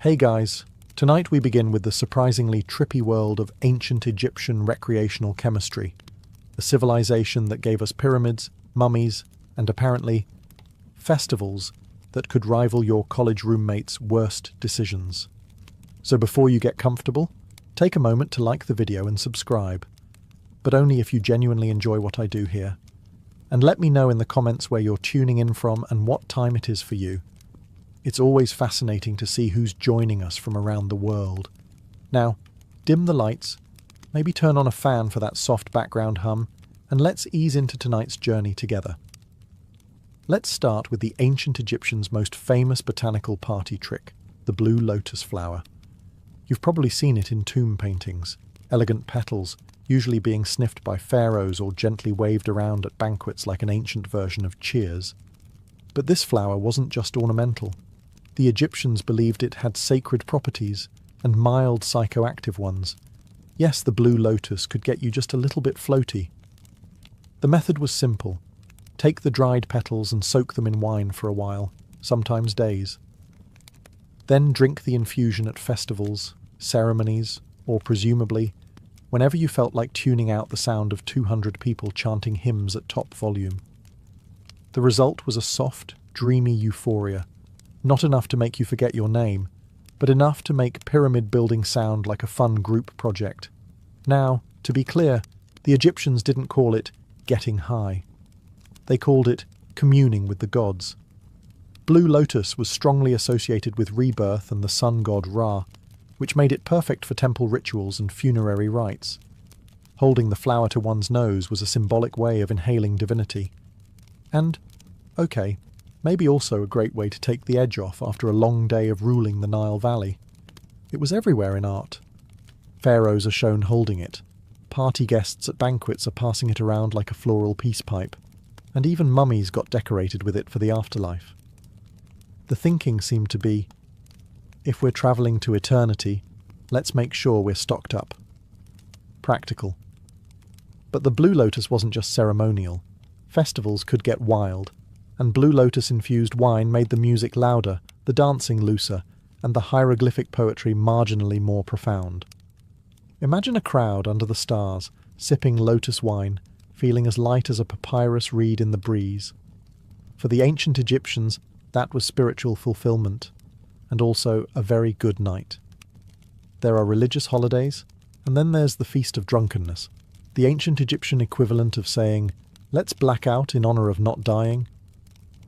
Hey guys, tonight we begin with the surprisingly trippy world of ancient Egyptian recreational chemistry, a civilization that gave us pyramids, mummies, and apparently festivals that could rival your college roommate's worst decisions. So before you get comfortable, take a moment to like the video and subscribe, but only if you genuinely enjoy what I do here. And let me know in the comments where you're tuning in from and what time it is for you. It's always fascinating to see who's joining us from around the world. Now, dim the lights, maybe turn on a fan for that soft background hum, and let's ease into tonight's journey together. Let's start with the ancient Egyptians' most famous botanical party trick, the blue lotus flower. You've probably seen it in tomb paintings, elegant petals, usually being sniffed by pharaohs or gently waved around at banquets like an ancient version of cheers. But this flower wasn't just ornamental. The Egyptians believed it had sacred properties and mild psychoactive ones. Yes, the blue lotus could get you just a little bit floaty. The method was simple. Take the dried petals and soak them in wine for a while, sometimes days. Then drink the infusion at festivals, ceremonies, or presumably, whenever you felt like tuning out the sound of 200 people chanting hymns at top volume. The result was a soft, dreamy euphoria. Not enough to make you forget your name, but enough to make pyramid building sound like a fun group project. Now, to be clear, the Egyptians didn't call it getting high. They called it communing with the gods. Blue lotus was strongly associated with rebirth and the sun god Ra, which made it perfect for temple rituals and funerary rites. Holding the flower to one's nose was a symbolic way of inhaling divinity. And, okay, maybe also a great way to take the edge off after a long day of ruling the Nile Valley. It was everywhere in art. Pharaohs are shown holding it. Party guests at banquets are passing it around like a floral peace pipe. And even mummies got decorated with it for the afterlife. The thinking seemed to be, if we're travelling to eternity, let's make sure we're stocked up. Practical. But the blue lotus wasn't just ceremonial. Festivals could get wild, and blue lotus-infused wine made the music louder, the dancing looser, and the hieroglyphic poetry marginally more profound. Imagine a crowd under the stars, sipping lotus wine, feeling as light as a papyrus reed in the breeze. For the ancient Egyptians, that was spiritual fulfillment, and also a very good night. There are religious holidays, and then there's the Feast of Drunkenness, the ancient Egyptian equivalent of saying, let's black out in honour of not dying.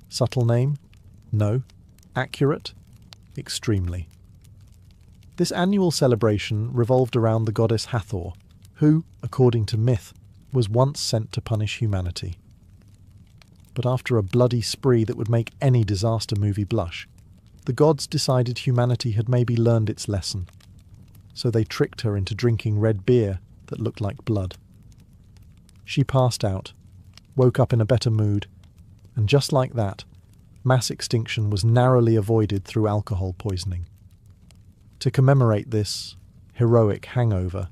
Subtle name? No. Accurate? Extremely. This annual celebration revolved around the goddess Hathor, who, according to myth, was once sent to punish humanity. But after a bloody spree that would make any disaster movie blush, the gods decided humanity had maybe learned its lesson. So they tricked her into drinking red beer that looked like blood. She passed out, woke up in a better mood, and just like that, mass extinction was narrowly avoided through alcohol poisoning. To commemorate this heroic hangover,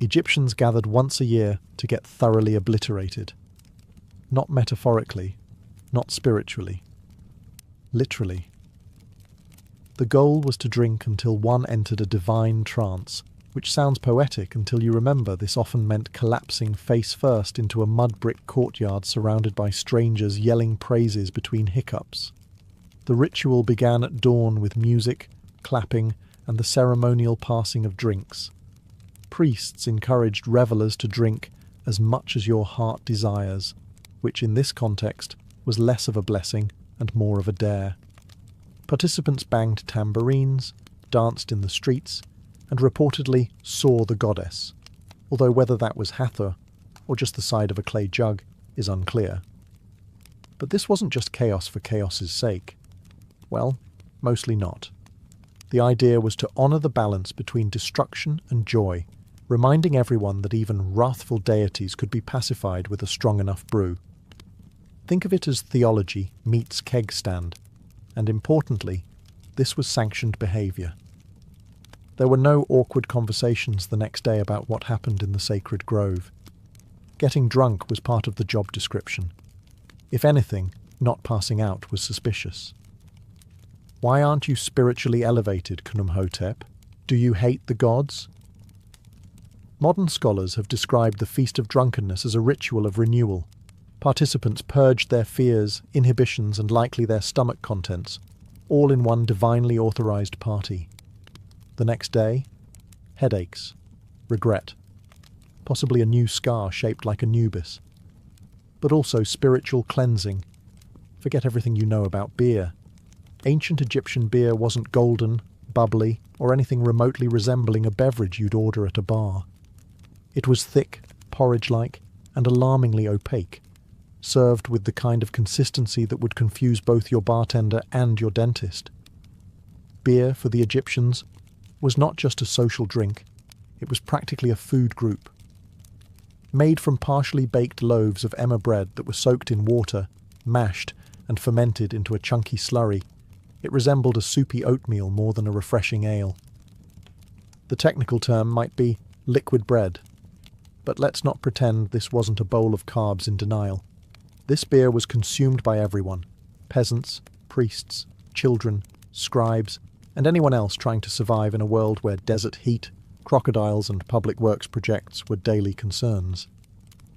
Egyptians gathered once a year to get thoroughly obliterated. Not metaphorically, not spiritually. Literally. The goal was to drink until one entered a divine trance, which sounds poetic until you remember this often meant collapsing face first into a mud brick courtyard surrounded by strangers yelling praises between hiccups. The ritual began at dawn with music, clapping, and the ceremonial passing of drinks. Priests encouraged revelers to drink as much as your heart desires, which in this context was less of a blessing and more of a dare. Participants banged tambourines, danced in the streets, and reportedly saw the goddess, although whether that was Hathor or just the side of a clay jug is unclear. But this wasn't just chaos for chaos's sake. Well, mostly not. The idea was to honour the balance between destruction and joy, reminding everyone that even wrathful deities could be pacified with a strong enough brew. Think of it as theology meets keg stand, and importantly, this was sanctioned behaviour. There were no awkward conversations the next day about what happened in the sacred grove. Getting drunk was part of the job description. If anything, not passing out was suspicious. Why aren't you spiritually elevated, Khnumhotep? Do you hate the gods? Modern scholars have described the Feast of Drunkenness as a ritual of renewal. Participants purged their fears, inhibitions, and likely their stomach contents, all in one divinely authorized party. The next day, headaches, regret, possibly a new scar shaped like Anubis, but also spiritual cleansing. Forget everything you know about beer. Ancient Egyptian beer wasn't golden, bubbly, or anything remotely resembling a beverage you'd order at a bar. It was thick, porridge-like, and alarmingly opaque, served with the kind of consistency that would confuse both your bartender and your dentist. Beer, for the Egyptians, was not just a social drink, it was practically a food group. Made from partially baked loaves of emmer bread that were soaked in water, mashed, and fermented into a chunky slurry, it resembled a soupy oatmeal more than a refreshing ale. The technical term might be liquid bread, but let's not pretend this wasn't a bowl of carbs in denial. This beer was consumed by everyone: peasants, priests, children, scribes, and anyone else trying to survive in a world where desert heat, crocodiles, and public works projects were daily concerns.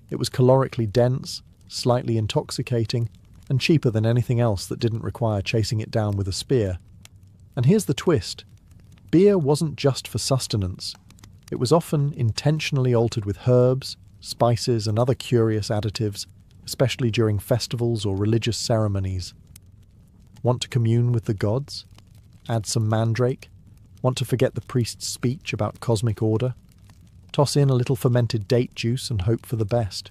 It was calorically dense, slightly intoxicating, and cheaper than anything else that didn't require chasing it down with a spear. And here's the twist: beer wasn't just for sustenance. It was often intentionally altered with herbs, spices, and other curious additives, especially during festivals or religious ceremonies. Want to commune with the gods? Add some mandrake? Want to forget the priest's speech about cosmic order? Toss in a little fermented date juice and hope for the best.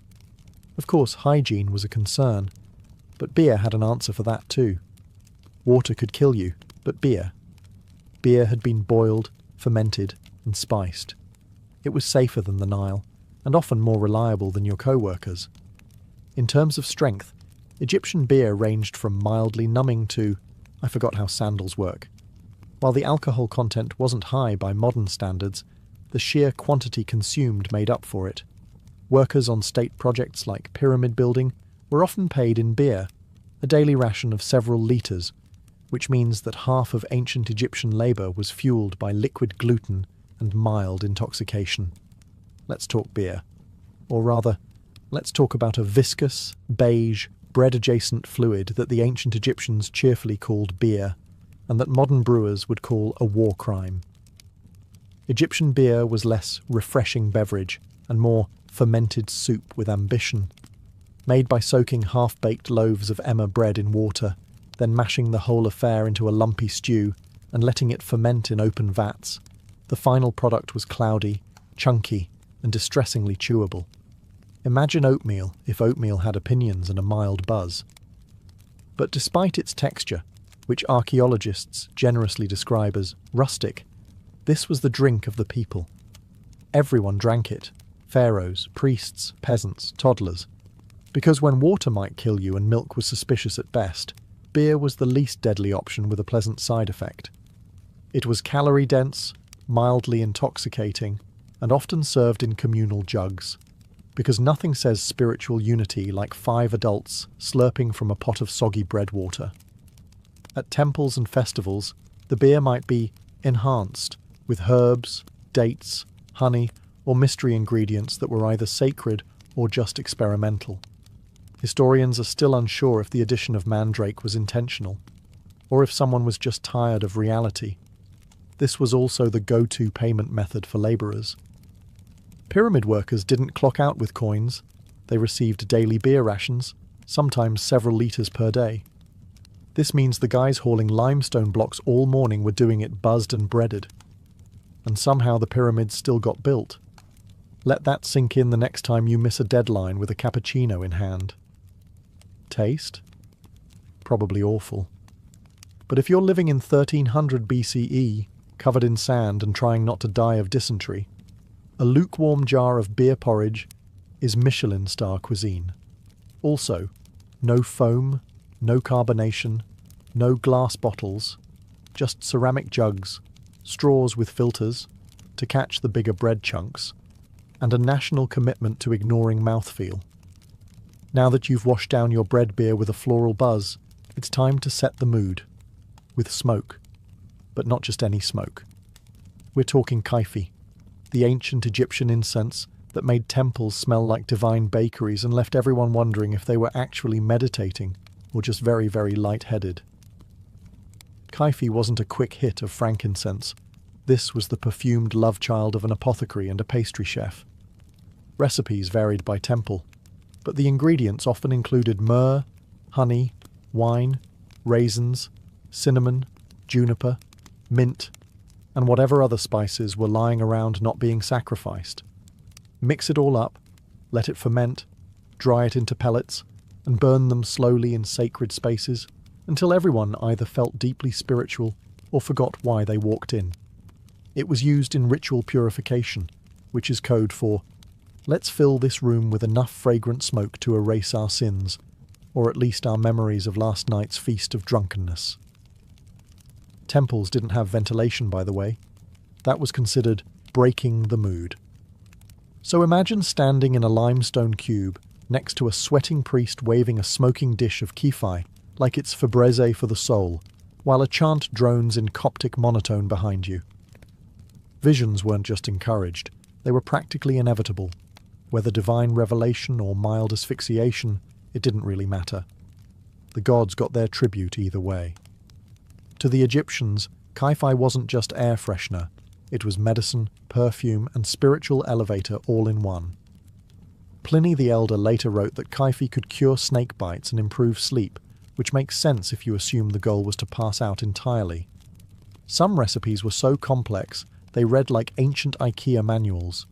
Of course, hygiene was a concern, but beer had an answer for that too. Water could kill you, but beer had been boiled, fermented, and spiced. It was safer than the Nile, and often more reliable than your co-workers. In terms of strength, Egyptian beer ranged from mildly numbing to, I forgot how sandals work. While the alcohol content wasn't high by modern standards, the sheer quantity consumed made up for it. Workers on state projects like pyramid building were often paid in beer, a daily ration of several litres, which means that half of ancient Egyptian labour was fueled by liquid gluten and mild intoxication. Let's talk beer. Or rather, let's talk about a viscous, beige, bread-adjacent fluid that the ancient Egyptians cheerfully called beer, and that modern brewers would call a war crime. Egyptian beer was less refreshing beverage and more fermented soup with ambition. Made by soaking half-baked loaves of emmer bread in water, then mashing the whole affair into a lumpy stew and letting it ferment in open vats, the final product was cloudy, chunky, and distressingly chewable. Imagine oatmeal if oatmeal had opinions and a mild buzz. But despite its texture, which archaeologists generously describe as rustic, this was the drink of the people. Everyone drank it: pharaohs, priests, peasants, toddlers. Because when water might kill you and milk was suspicious at best, beer was the least deadly option with a pleasant side effect. It was calorie-dense, mildly intoxicating, and often served in communal jugs, because nothing says spiritual unity like 5 adults slurping from a pot of soggy bread water. At temples and festivals, the beer might be enhanced with herbs, dates, honey, or mystery ingredients that were either sacred or just experimental. Historians are still unsure if the addition of mandrake was intentional, or if someone was just tired of reality. This was also the go-to payment method for labourers. Pyramid workers didn't clock out with coins. They received daily beer rations, sometimes several litres per day. This means the guys hauling limestone blocks all morning were doing it buzzed and breaded. And somehow the pyramids still got built. Let that sink in the next time you miss a deadline with a cappuccino in hand. Taste? Probably awful. But if you're living in 1300 BCE, covered in sand and trying not to die of dysentery, a lukewarm jar of beer porridge is Michelin star cuisine. Also, no foam, no carbonation, no glass bottles, just ceramic jugs, straws with filters to catch the bigger bread chunks, and a national commitment to ignoring mouthfeel. Now that you've washed down your bread beer with a floral buzz, it's time to set the mood. with smoke. But not just any smoke. We're talking kaifi, the ancient Egyptian incense that made temples smell like divine bakeries and left everyone wondering if they were actually meditating or just very, very light-headed. Kaifi wasn't a quick hit of frankincense. This was the perfumed love child of an apothecary and a pastry chef. Recipes varied by temple, but the ingredients often included myrrh, honey, wine, raisins, cinnamon, juniper, mint, and whatever other spices were lying around not being sacrificed. Mix it all up, let it ferment, dry it into pellets, and burn them slowly in sacred spaces until everyone either felt deeply spiritual or forgot why they walked in. It was used in ritual purification, which is code for, let's fill this room with enough fragrant smoke to erase our sins, or at least our memories of last night's feast of drunkenness. Temples didn't have ventilation, by the way. That was considered breaking the mood. So imagine standing in a limestone cube next to a sweating priest waving a smoking dish of kifi, like it's Fabreze for the soul, while a chant drones in Coptic monotone behind you. Visions weren't just encouraged, they were practically inevitable. Whether divine revelation or mild asphyxiation, it didn't really matter. The gods got their tribute either way. To the Egyptians, kaifi wasn't just air freshener, it was medicine, perfume, and spiritual elevator all in one. Pliny the Elder later wrote that kaifi could cure snake bites and improve sleep, which makes sense if you assume the goal was to pass out entirely. Some recipes were so complex, they read like ancient IKEA manuals.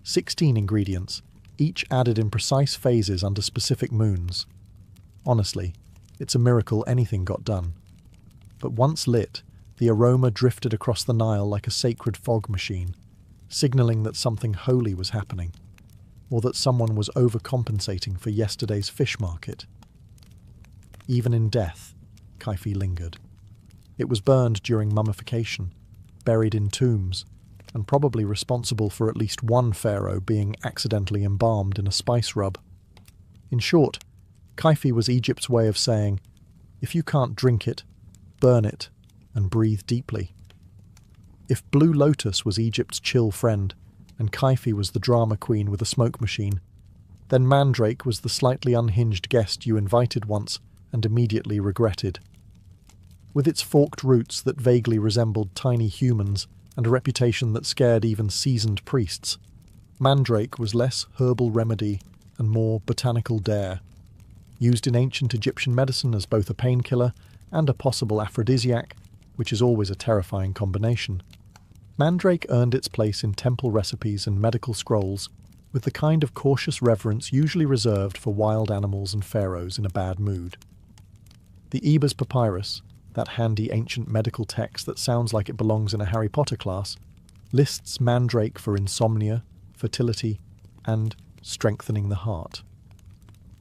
16 ingredients, each added in precise phases under specific moons. Honestly, it's a miracle anything got done. But once lit, the aroma drifted across the Nile like a sacred fog machine, signalling that something holy was happening, or that someone was overcompensating for yesterday's fish market. Even in death, kaifi lingered. It was burned during mummification, buried in tombs, and probably responsible for at least one pharaoh being accidentally embalmed in a spice rub. In short, kaifi was Egypt's way of saying, if you can't drink it, burn it, and breathe deeply. If Blue Lotus was Egypt's chill friend, and kaifi was the drama queen with a smoke machine, then Mandrake was the slightly unhinged guest you invited once and immediately regretted. With its forked roots that vaguely resembled tiny humans and a reputation that scared even seasoned priests, Mandrake was less herbal remedy and more botanical dare. Used in ancient Egyptian medicine as both a painkiller and a possible aphrodisiac, which is always a terrifying combination, Mandrake earned its place in temple recipes and medical scrolls with the kind of cautious reverence usually reserved for wild animals and pharaohs in a bad mood. The Ebers Papyrus, that handy ancient medical text that sounds like it belongs in a Harry Potter class, lists mandrake for insomnia, fertility, and strengthening the heart.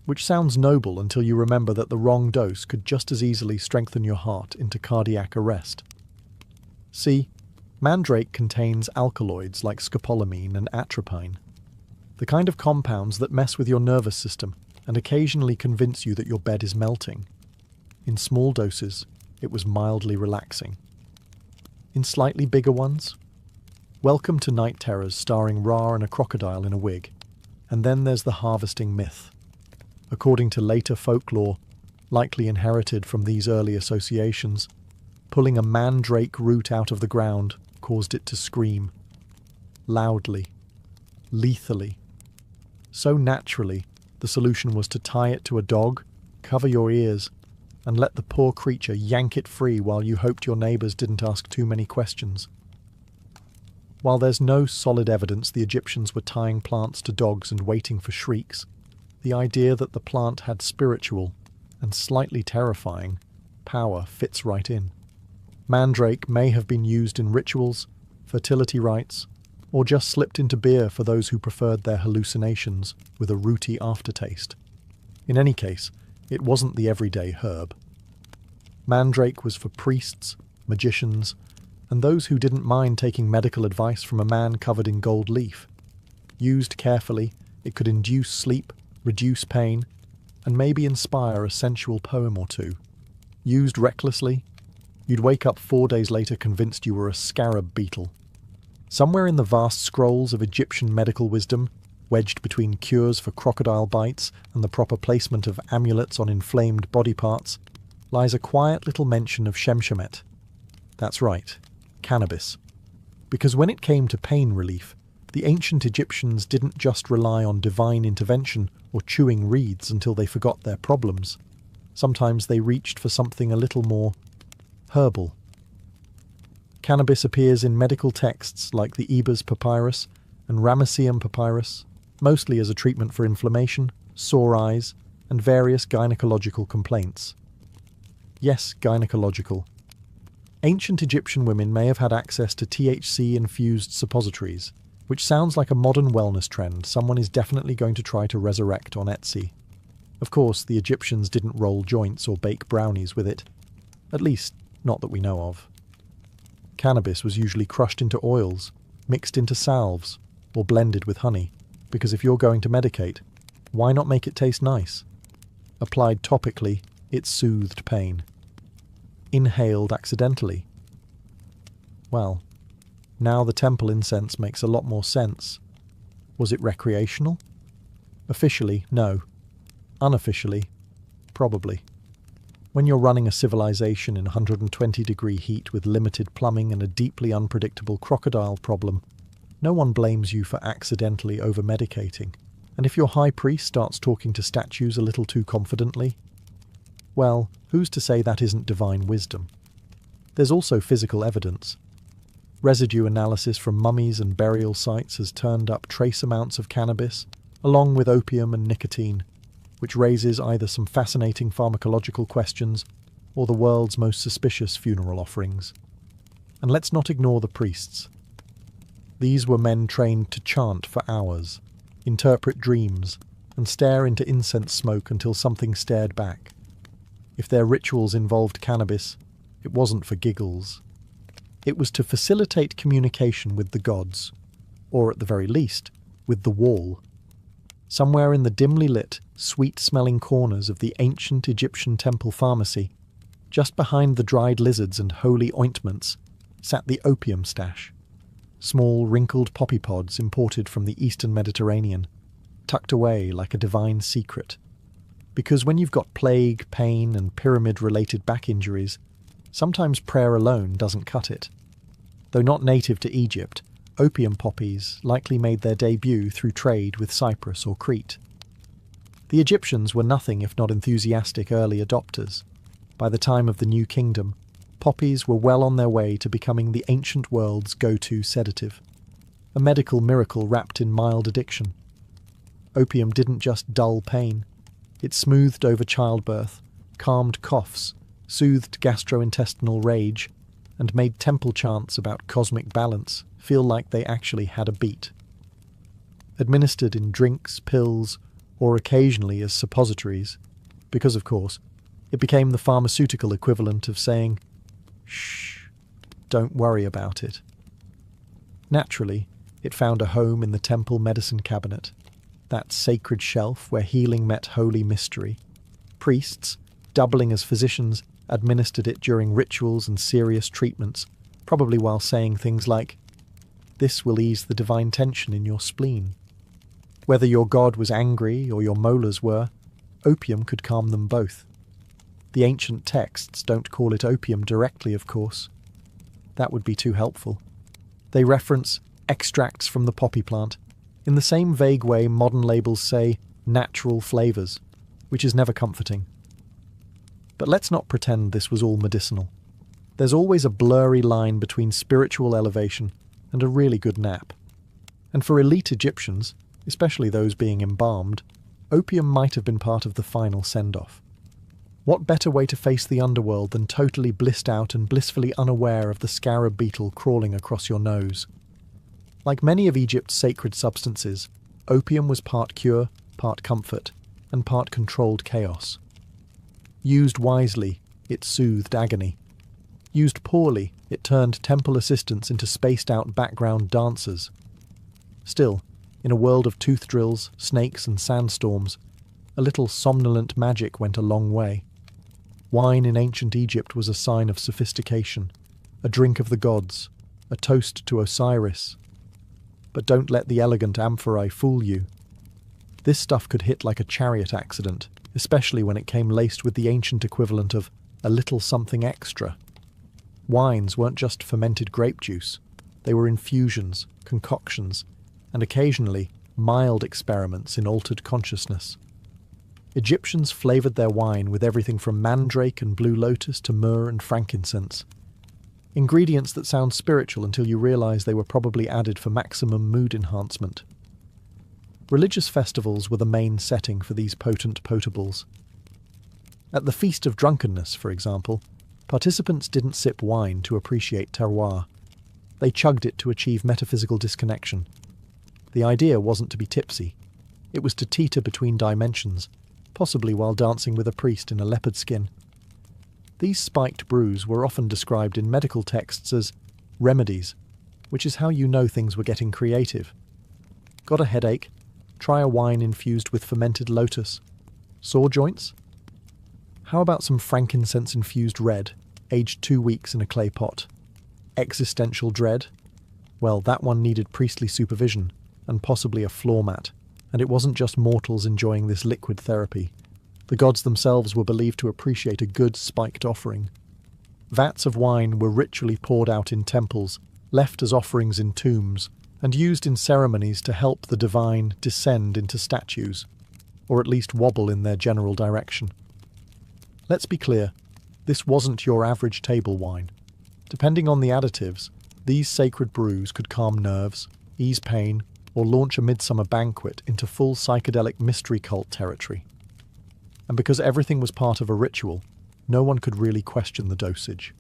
Which sounds noble until you remember that the wrong dose could just as easily strengthen your heart into cardiac arrest. See, mandrake contains alkaloids like scopolamine and atropine, the kind of compounds that mess with your nervous system and occasionally convince you that your bed is melting. In small doses, it was mildly relaxing. In slightly bigger ones, welcome to Night Terrors starring Ra and a crocodile in a wig. And then there's the harvesting myth. According to later folklore, likely inherited from these early associations, pulling a mandrake root out of the ground caused it to scream. Loudly. Lethally. So naturally, the solution was to tie it to a dog, cover your ears, and let the poor creature yank it free while you hoped your neighbours didn't ask too many questions. While there's no solid evidence the Egyptians were tying plants to dogs and waiting for shrieks, the idea that the plant had spiritual, and slightly terrifying, power fits right in. Mandrake may have been used in rituals, fertility rites, or just slipped into beer for those who preferred their hallucinations with a rooty aftertaste. In any case, it wasn't the everyday herb. Mandrake was for priests, magicians, and those who didn't mind taking medical advice from a man covered in gold leaf. Used carefully, it could induce sleep, reduce pain, and maybe inspire a sensual poem or two. Used recklessly, You'd wake up 4 days later convinced you were a scarab beetle. Somewhere in the vast scrolls of Egyptian medical wisdom, wedged between cures for crocodile bites and the proper placement of amulets on inflamed body parts, lies a quiet little mention of Shemshemet. That's right, cannabis. Because when it came to pain relief, the ancient Egyptians didn't just rely on divine intervention or chewing reeds until they forgot their problems. Sometimes they reached for something a little more herbal. Cannabis appears in medical texts like the Ebers Papyrus and Ramesseum Papyrus, mostly as a treatment for inflammation, sore eyes, and various gynecological complaints. Yes, gynecological. Ancient Egyptian women may have had access to THC-infused suppositories, which sounds like a modern wellness trend someone is definitely going to try to resurrect on Etsy. Of course, the Egyptians didn't roll joints or bake brownies with it. At least, not that we know of. Cannabis was usually crushed into oils, mixed into salves, or blended with honey, because if you're going to medicate, why not make it taste nice? Applied topically, it soothed pain. Inhaled accidentally. Well, now the temple incense makes a lot more sense. Was it recreational? Officially, no. Unofficially, probably. When you're running a civilization in 120-degree heat with limited plumbing and a deeply unpredictable crocodile problem, no one blames you for accidentally over-medicating. And if your high priest starts talking to statues a little too confidently, well, who's to say that isn't divine wisdom? There's also physical evidence. Residue analysis from mummies and burial sites has turned up trace amounts of cannabis, along with opium and nicotine, which raises either some fascinating pharmacological questions or the world's most suspicious funeral offerings. And let's not ignore the priests. These were men trained to chant for hours, interpret dreams, and stare into incense smoke until something stared back. If their rituals involved cannabis, it wasn't for giggles. It was to facilitate communication with the gods, or at the very least, with the wall. Somewhere in the dimly lit, sweet-smelling corners of the ancient Egyptian temple pharmacy, just behind the dried lizards and holy ointments, sat the opium stash. Small, wrinkled poppy pods imported from the eastern Mediterranean, tucked away like a divine secret. Because when you've got plague, pain, and pyramid-related back injuries, sometimes prayer alone doesn't cut it. Though not native to Egypt, opium poppies likely made their debut through trade with Cyprus or Crete. The Egyptians were nothing if not enthusiastic early adopters. By the time of the New Kingdom, poppies were well on their way to becoming the ancient world's go-to sedative, a medical miracle wrapped in mild addiction. Opium didn't just dull pain, it smoothed over childbirth, calmed coughs, soothed gastrointestinal rage, and made temple chants about cosmic balance feel like they actually had a beat. Administered in drinks, pills, or occasionally as suppositories, because of course, it became the pharmaceutical equivalent of saying, "Shh, don't worry about it." Naturally, it found a home in the temple medicine cabinet, that sacred shelf where healing met holy mystery. Priests, doubling as physicians, administered it during rituals and serious treatments, probably while saying things like, "This will ease the divine tension in your spleen." Whether your god was angry or your molars were, opium could calm them both. The ancient texts don't call it opium directly, of course. That would be too helpful. They reference extracts from the poppy plant, in the same vague way modern labels say natural flavours, which is never comforting. But let's not pretend this was all medicinal. There's always a blurry line between spiritual elevation and a really good nap. And for elite Egyptians, especially those being embalmed, opium might have been part of the final send-off. What better way to face the underworld than totally blissed out and blissfully unaware of the scarab beetle crawling across your nose? Like many of Egypt's sacred substances, opium was part cure, part comfort, and part controlled chaos. Used wisely, it soothed agony. Used poorly, it turned temple assistants into spaced-out background dancers. Still, in a world of tooth drills, snakes, and sandstorms, a little somnolent magic went a long way. Wine in ancient Egypt was a sign of sophistication, a drink of the gods, a toast to Osiris. But don't let the elegant amphorae fool you. This stuff could hit like a chariot accident, especially when it came laced with the ancient equivalent of a little something extra. Wines weren't just fermented grape juice. They were infusions, concoctions, and occasionally mild experiments in altered consciousness. Egyptians flavoured their wine with everything from mandrake and blue lotus to myrrh and frankincense. Ingredients that sound spiritual until you realise they were probably added for maximum mood enhancement. Religious festivals were the main setting for these potent potables. At the Feast of Drunkenness, for example, participants didn't sip wine to appreciate terroir. They chugged it to achieve metaphysical disconnection. The idea wasn't to be tipsy. It was to teeter between dimensions, possibly while dancing with a priest in a leopard skin. These spiked brews were often described in medical texts as remedies, which is how you know things were getting creative. Got a headache? Try a wine infused with fermented lotus. Sore joints? How about some frankincense-infused red, aged 2 weeks in a clay pot? Existential dread? Well, that one needed priestly supervision, and possibly a floor mat, and it wasn't just mortals enjoying this liquid therapy. The gods themselves were believed to appreciate a good spiked offering. Vats of wine were ritually poured out in temples, left as offerings in tombs, and used in ceremonies to help the divine descend into statues, or at least wobble in their general direction. Let's be clear, this wasn't your average table wine. Depending on the additives, these sacred brews could calm nerves, ease pain, or launch a midsummer banquet into full psychedelic mystery cult territory. And because everything was part of a ritual, no one could really question the dosage.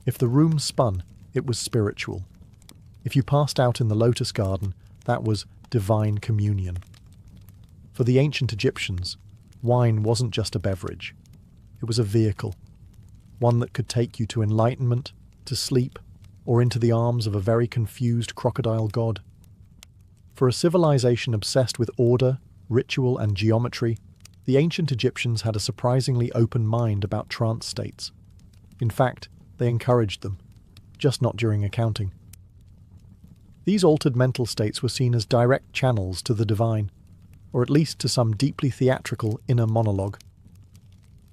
If the room spun, it was spiritual. If you passed out in the lotus garden, that was divine communion. For the ancient Egyptians, wine wasn't just a beverage. It was a vehicle, one that could take you to enlightenment, to sleep, or into the arms of a very confused crocodile god. For a civilization obsessed with order, ritual, and geometry, the ancient Egyptians had a surprisingly open mind about trance states. In fact, they encouraged them, just not during accounting. These altered mental states were seen as direct channels to the divine, or at least to some deeply theatrical inner monologue.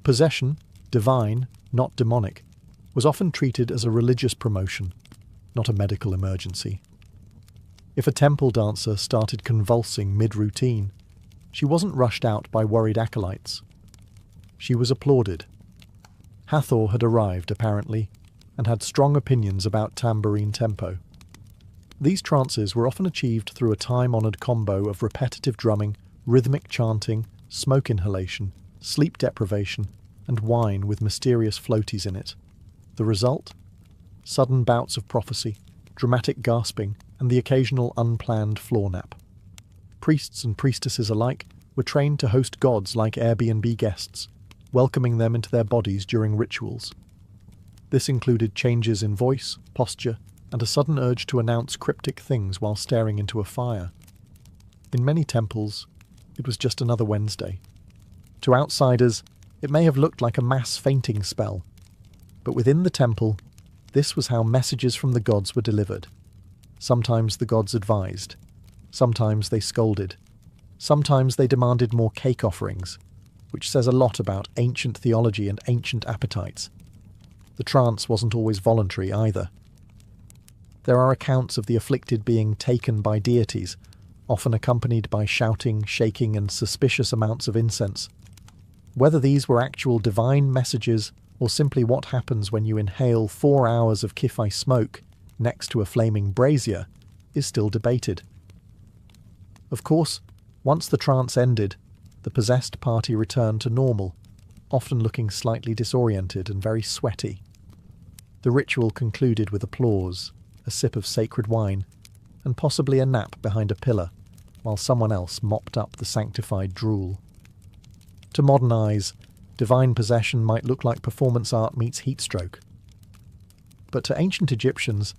Possession, divine, not demonic, was often treated as a religious promotion, not a medical emergency. If a temple dancer started convulsing mid-routine, she wasn't rushed out by worried acolytes. She was applauded. Hathor had arrived, apparently, and had strong opinions about tambourine tempo. These trances were often achieved through a time-honoured combo of repetitive drumming, rhythmic chanting, smoke inhalation, sleep deprivation, and wine with mysterious floaties in it. The result? Sudden bouts of prophecy, dramatic gasping, and the occasional unplanned floor nap. Priests and priestesses alike were trained to host gods like Airbnb guests, welcoming them into their bodies during rituals. This included changes in voice, posture, and a sudden urge to announce cryptic things while staring into a fire. In many temples, it was just another Wednesday. To outsiders, it may have looked like a mass fainting spell, but within the temple, this was how messages from the gods were delivered. Sometimes the gods advised. Sometimes they scolded. Sometimes they demanded more cake offerings, which says a lot about ancient theology and ancient appetites. The trance wasn't always voluntary either. There are accounts of the afflicted being taken by deities, often accompanied by shouting, shaking, and suspicious amounts of incense. Whether these were actual divine messages or simply what happens when you inhale 4 hours of Kifi smoke next to a flaming brazier is still debated. Of course, once the trance ended, the possessed party returned to normal, often looking slightly disoriented and very sweaty. The ritual concluded with applause, a sip of sacred wine, and possibly a nap behind a pillar, while someone else mopped up the sanctified drool. To modern eyes, divine possession might look like performance art meets heatstroke. But to ancient Egyptians,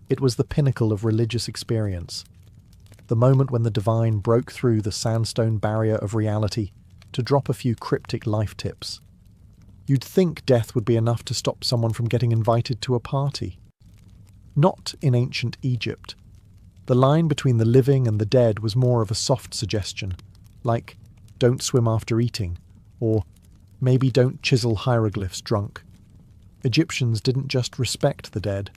it was the pinnacle of religious experience, the moment when the divine broke through the sandstone barrier of reality to drop a few cryptic life tips. You'd think death would be enough to stop someone from getting invited to a party. Not in ancient Egypt. The line between the living and the dead was more of a soft suggestion, like, don't swim after eating, or maybe don't chisel hieroglyphs drunk. Egyptians didn't just respect the dead,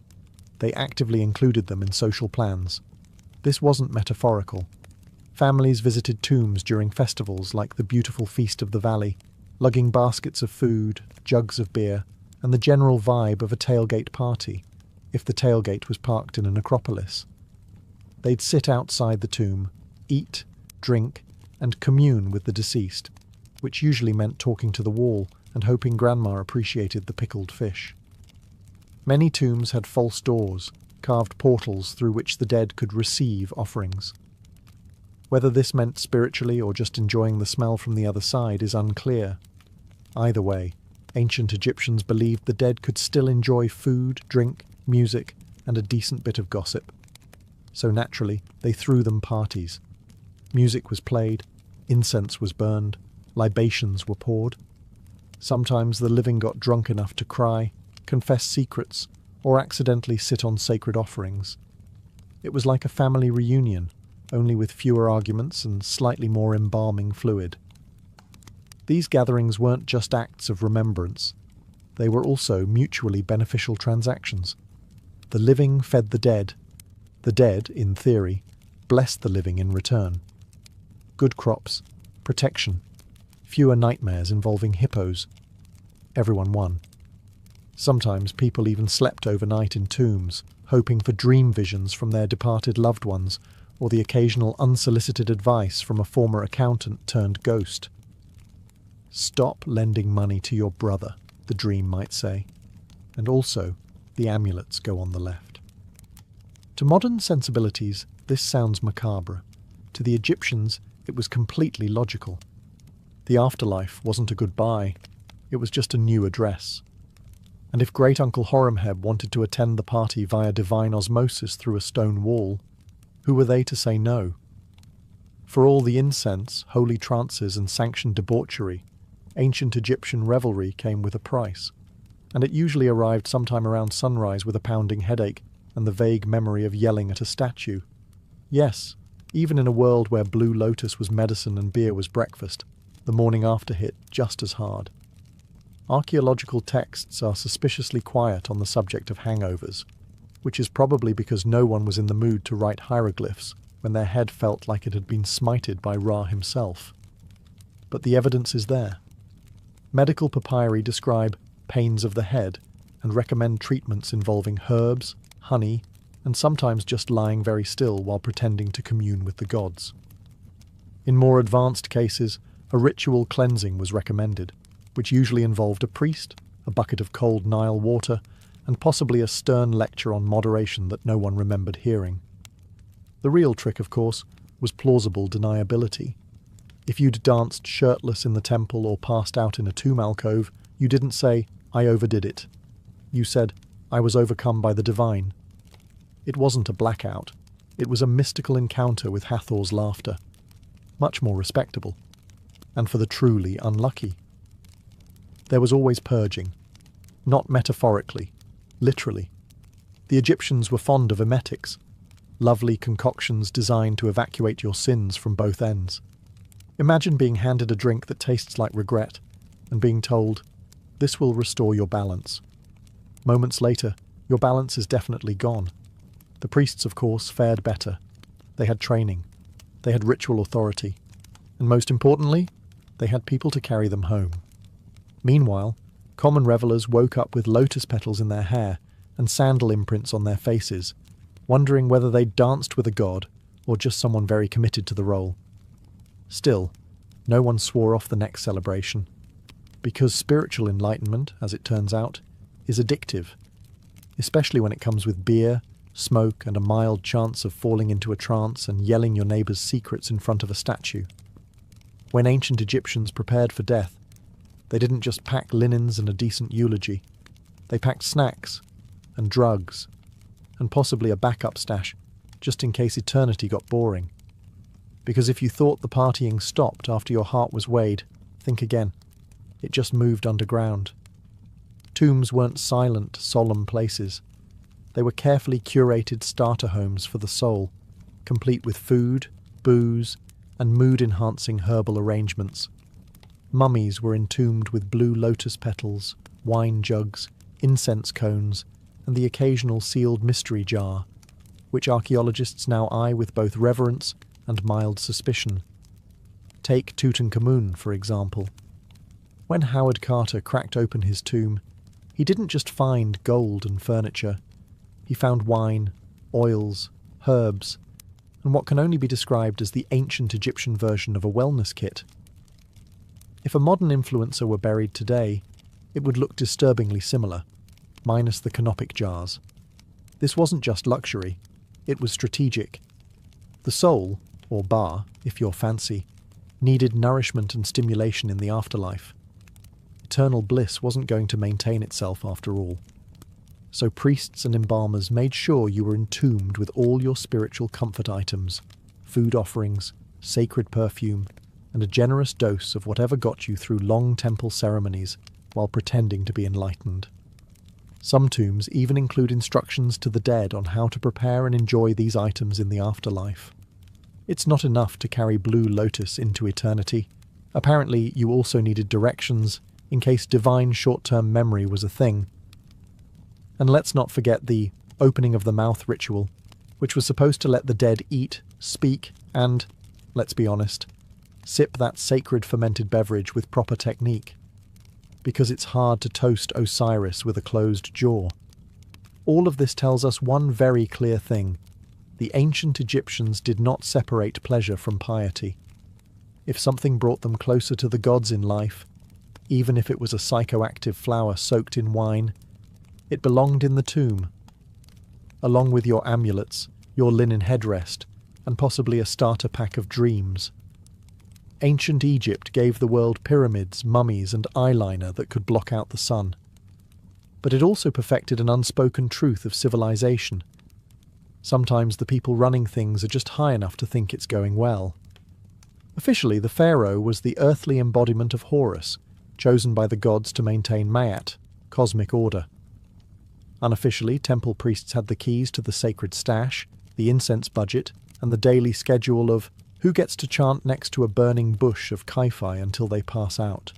they actively included them in social plans. This wasn't metaphorical. Families visited tombs during festivals like the beautiful Feast of the Valley, lugging baskets of food, jugs of beer, and the general vibe of a tailgate party, if the tailgate was parked in a necropolis. They'd sit outside the tomb, eat, drink, and commune with the deceased, which usually meant talking to the wall and hoping Grandma appreciated the pickled fish. Many tombs had false doors, carved portals through which the dead could receive offerings. Whether this meant spiritually or just enjoying the smell from the other side is unclear. Either way, ancient Egyptians believed the dead could still enjoy food, drink, music, and a decent bit of gossip. So naturally, they threw them parties. Music was played, incense was burned, libations were poured. Sometimes the living got drunk enough to cry, confess secrets, or accidentally sit on sacred offerings. It was like a family reunion, only with fewer arguments and slightly more embalming fluid. These gatherings weren't just acts of remembrance. They were also mutually beneficial transactions. The living fed the dead. The dead, in theory, blessed the living in return. Good crops, protection, fewer nightmares involving hippos. Everyone won. Sometimes people even slept overnight in tombs, hoping for dream visions from their departed loved ones, or the occasional unsolicited advice from a former accountant turned ghost. Stop lending money to your brother, the dream might say. And also, the amulets go on the left. To modern sensibilities, this sounds macabre. To the Egyptians, it was completely logical. The afterlife wasn't a goodbye, it was just a new address. And if Great-Uncle Horemheb wanted to attend the party via divine osmosis through a stone wall, who were they to say no? For all the incense, holy trances, and sanctioned debauchery, ancient Egyptian revelry came with a price, and it usually arrived sometime around sunrise with a pounding headache and the vague memory of yelling at a statue. Yes, even in a world where Blue Lotus was medicine and beer was breakfast, the morning after hit just as hard. Archaeological texts are suspiciously quiet on the subject of hangovers, which is probably because no one was in the mood to write hieroglyphs when their head felt like it had been smited by Ra himself. But the evidence is there. Medical papyri describe pains of the head and recommend treatments involving herbs, honey, and sometimes just lying very still while pretending to commune with the gods. In more advanced cases, a ritual cleansing was recommended, which usually involved a priest, a bucket of cold Nile water, and possibly a stern lecture on moderation that no one remembered hearing. The real trick, of course, was plausible deniability. If you'd danced shirtless in the temple or passed out in a tomb alcove, you didn't say, "I overdid it." You said, "I was overcome by the divine." It wasn't a blackout. It was a mystical encounter with Hathor's laughter. Much more respectable. And for the truly unlucky. There was always purging. Not metaphorically, literally. The Egyptians were fond of emetics, lovely concoctions designed to evacuate your sins from both ends. Imagine being handed a drink that tastes like regret, and being told, "This will restore your balance." Moments later, your balance is definitely gone. The priests, of course, fared better. They had training. They had ritual authority. And most importantly, they had people to carry them home. Meanwhile, common revelers woke up with lotus petals in their hair and sandal imprints on their faces, wondering whether they'd danced with a god or just someone very committed to the role. Still, no one swore off the next celebration, because spiritual enlightenment, as it turns out, is addictive, especially when it comes with beer, smoke, and a mild chance of falling into a trance and yelling your neighbour's secrets in front of a statue. When ancient Egyptians prepared for death, they didn't just pack linens and a decent eulogy. They packed snacks, and drugs, and possibly a backup stash, just in case eternity got boring. Because if you thought the partying stopped after your heart was weighed, think again. It just moved underground. Tombs weren't silent, solemn places. They were carefully curated starter homes for the soul, complete with food, booze, and mood-enhancing herbal arrangements. Mummies were entombed with blue lotus petals, wine jugs, incense cones, and the occasional sealed mystery jar, which archaeologists now eye with both reverence and mild suspicion. Take Tutankhamun, for example. When Howard Carter cracked open his tomb, he didn't just find gold and furniture. He found wine, oils, herbs, and what can only be described as the ancient Egyptian version of a wellness kit. If a modern influencer were buried today, it would look disturbingly similar, minus the canopic jars. This wasn't just luxury, it was strategic. The soul, or ba, if you're fancy, needed nourishment and stimulation in the afterlife. Eternal bliss wasn't going to maintain itself after all. So priests and embalmers made sure you were entombed with all your spiritual comfort items, food offerings, sacred perfume, and a generous dose of whatever got you through long temple ceremonies while pretending to be enlightened. Some tombs even include instructions to the dead on how to prepare and enjoy these items in the afterlife. It's not enough to carry blue lotus into eternity. Apparently, you also needed directions in case divine short-term memory was a thing. And let's not forget the opening of the mouth ritual, which was supposed to let the dead eat, speak, and, let's be honest, sip that sacred fermented beverage with proper technique, because it's hard to toast Osiris with a closed jaw. All of this tells us one very clear thing. The ancient Egyptians did not separate pleasure from piety. If something brought them closer to the gods in life, even if it was a psychoactive flower soaked in wine, it belonged in the tomb, along with your amulets, your linen headrest, and possibly a starter pack of dreams. Ancient Egypt gave the world pyramids, mummies, and eyeliner that could block out the sun. But it also perfected an unspoken truth of civilization. Sometimes the people running things are just high enough to think it's going well. Officially, the pharaoh was the earthly embodiment of Horus, chosen by the gods to maintain Ma'at, cosmic order. Unofficially, temple priests had the keys to the sacred stash, the incense budget, and the daily schedule of who gets to chant next to a burning bush of Kai-Fi until they pass out.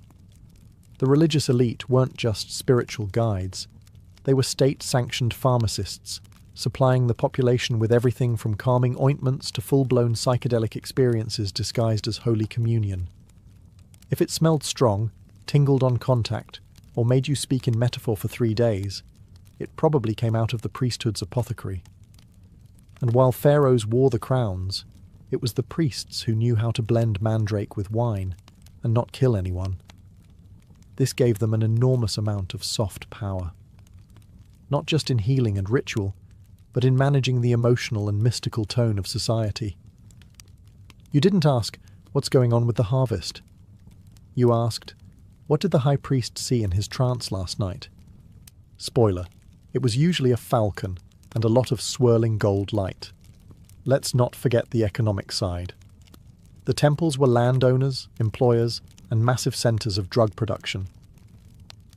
The religious elite weren't just spiritual guides. They were state-sanctioned pharmacists, supplying the population with everything from calming ointments to full-blown psychedelic experiences disguised as Holy Communion. If it smelled strong, tingled on contact, or made you speak in metaphor for 3 days, it probably came out of the priesthood's apothecary. And while pharaohs wore the crowns, it was the priests who knew how to blend mandrake with wine and not kill anyone. This gave them an enormous amount of soft power. Not just in healing and ritual, but in managing the emotional and mystical tone of society. You didn't ask, what's going on with the harvest? You asked, what did the high priest see in his trance last night? Spoiler, it was usually a falcon and a lot of swirling gold light. Let's not forget the economic side. The temples were landowners, employers, and massive centers of drug production.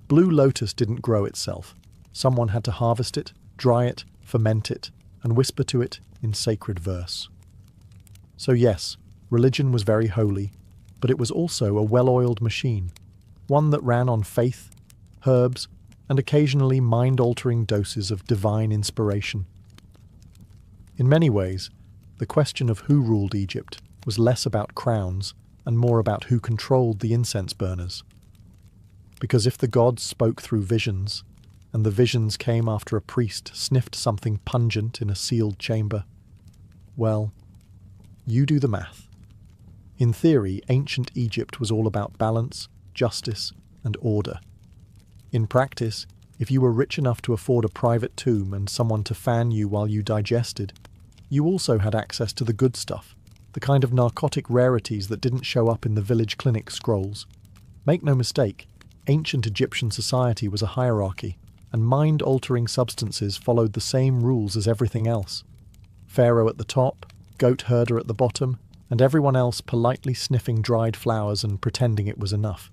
Blue lotus didn't grow itself. Someone had to harvest it, dry it, ferment it, and whisper to it in sacred verse. So yes, religion was very holy, but it was also a well-oiled machine, one that ran on faith, herbs, and occasionally mind-altering doses of divine inspiration. In many ways, the question of who ruled Egypt was less about crowns and more about who controlled the incense burners. Because if the gods spoke through visions, and the visions came after a priest sniffed something pungent in a sealed chamber, well, you do the math. In theory, ancient Egypt was all about balance, justice, and order. In practice, if you were rich enough to afford a private tomb and someone to fan you while you digested, you also had access to the good stuff, the kind of narcotic rarities that didn't show up in the village clinic scrolls. Make no mistake, ancient Egyptian society was a hierarchy, and mind-altering substances followed the same rules as everything else. Pharaoh at the top, goat herder at the bottom, and everyone else politely sniffing dried flowers and pretending it was enough.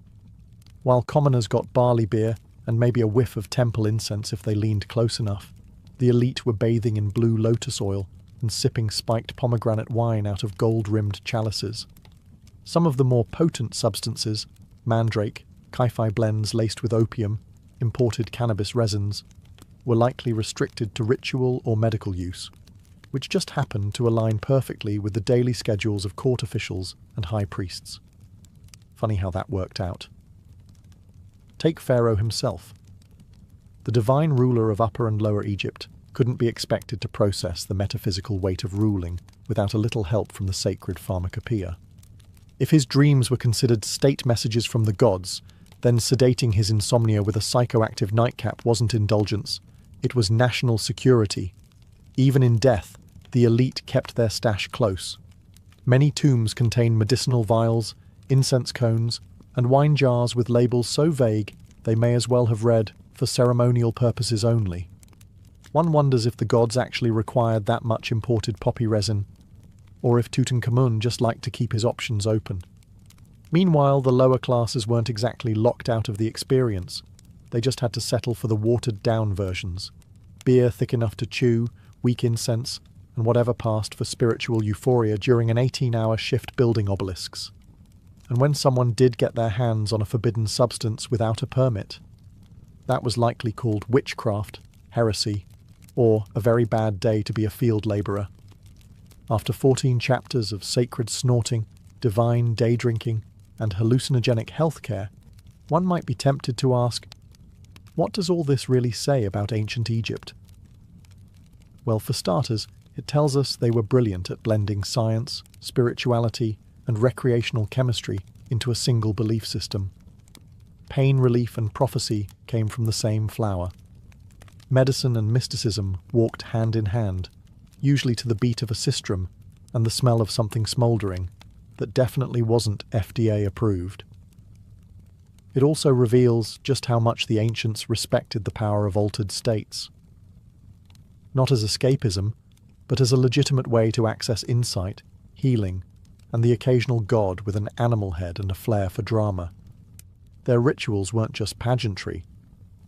While commoners got barley beer, and maybe a whiff of temple incense if they leaned close enough. The elite were bathing in blue lotus oil and sipping spiked pomegranate wine out of gold-rimmed chalices. Some of the more potent substances, mandrake, Kai-Fi blends laced with opium, imported cannabis resins, were likely restricted to ritual or medical use, which just happened to align perfectly with the daily schedules of court officials and high priests. Funny how that worked out. Take Pharaoh himself. The divine ruler of Upper and Lower Egypt couldn't be expected to process the metaphysical weight of ruling without a little help from the sacred pharmacopoeia. If his dreams were considered state messages from the gods, then sedating his insomnia with a psychoactive nightcap wasn't indulgence, it was national security. Even in death, the elite kept their stash close. Many tombs contain medicinal vials, incense cones, and wine jars with labels so vague they may as well have read, "for ceremonial purposes only." One wonders if the gods actually required that much imported poppy resin, or if Tutankhamun just liked to keep his options open. Meanwhile, the lower classes weren't exactly locked out of the experience. They just had to settle for the watered-down versions. Beer thick enough to chew, weak incense, and whatever passed for spiritual euphoria during an 18-hour shift building obelisks. And when someone did get their hands on a forbidden substance without a permit, that was likely called witchcraft, heresy, or a very bad day to be a field labourer. After 14 chapters of sacred snorting, divine day drinking, and hallucinogenic healthcare, one might be tempted to ask, what does all this really say about ancient Egypt? Well, for starters, it tells us they were brilliant at blending science, spirituality, and recreational chemistry into a single belief system. Pain relief and prophecy came from the same flower. Medicine and mysticism walked hand in hand, usually to the beat of a sistrum and the smell of something smouldering that definitely wasn't FDA approved. It also reveals just how much the ancients respected the power of altered states. Not as escapism, but as a legitimate way to access insight, healing, and the occasional god with an animal head and a flair for drama. Their rituals weren't just pageantry.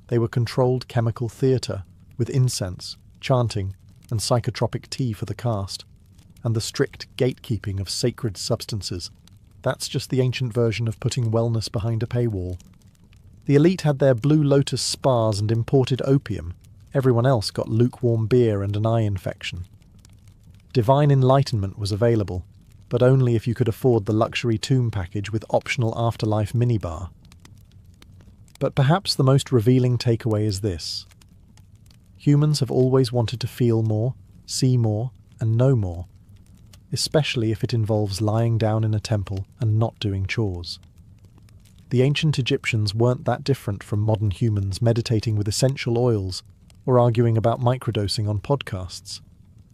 They were controlled chemical theatre, with incense, chanting, and psychotropic tea for the cast, and the strict gatekeeping of sacred substances. That's just the ancient version of putting wellness behind a paywall. The elite had their blue lotus spas and imported opium. Everyone else got lukewarm beer and an eye infection. Divine enlightenment was available, but only if you could afford the luxury tomb package with optional afterlife minibar. But perhaps the most revealing takeaway is this. Humans have always wanted to feel more, see more, and know more, especially if it involves lying down in a temple and not doing chores. The ancient Egyptians weren't that different from modern humans meditating with essential oils or arguing about microdosing on podcasts.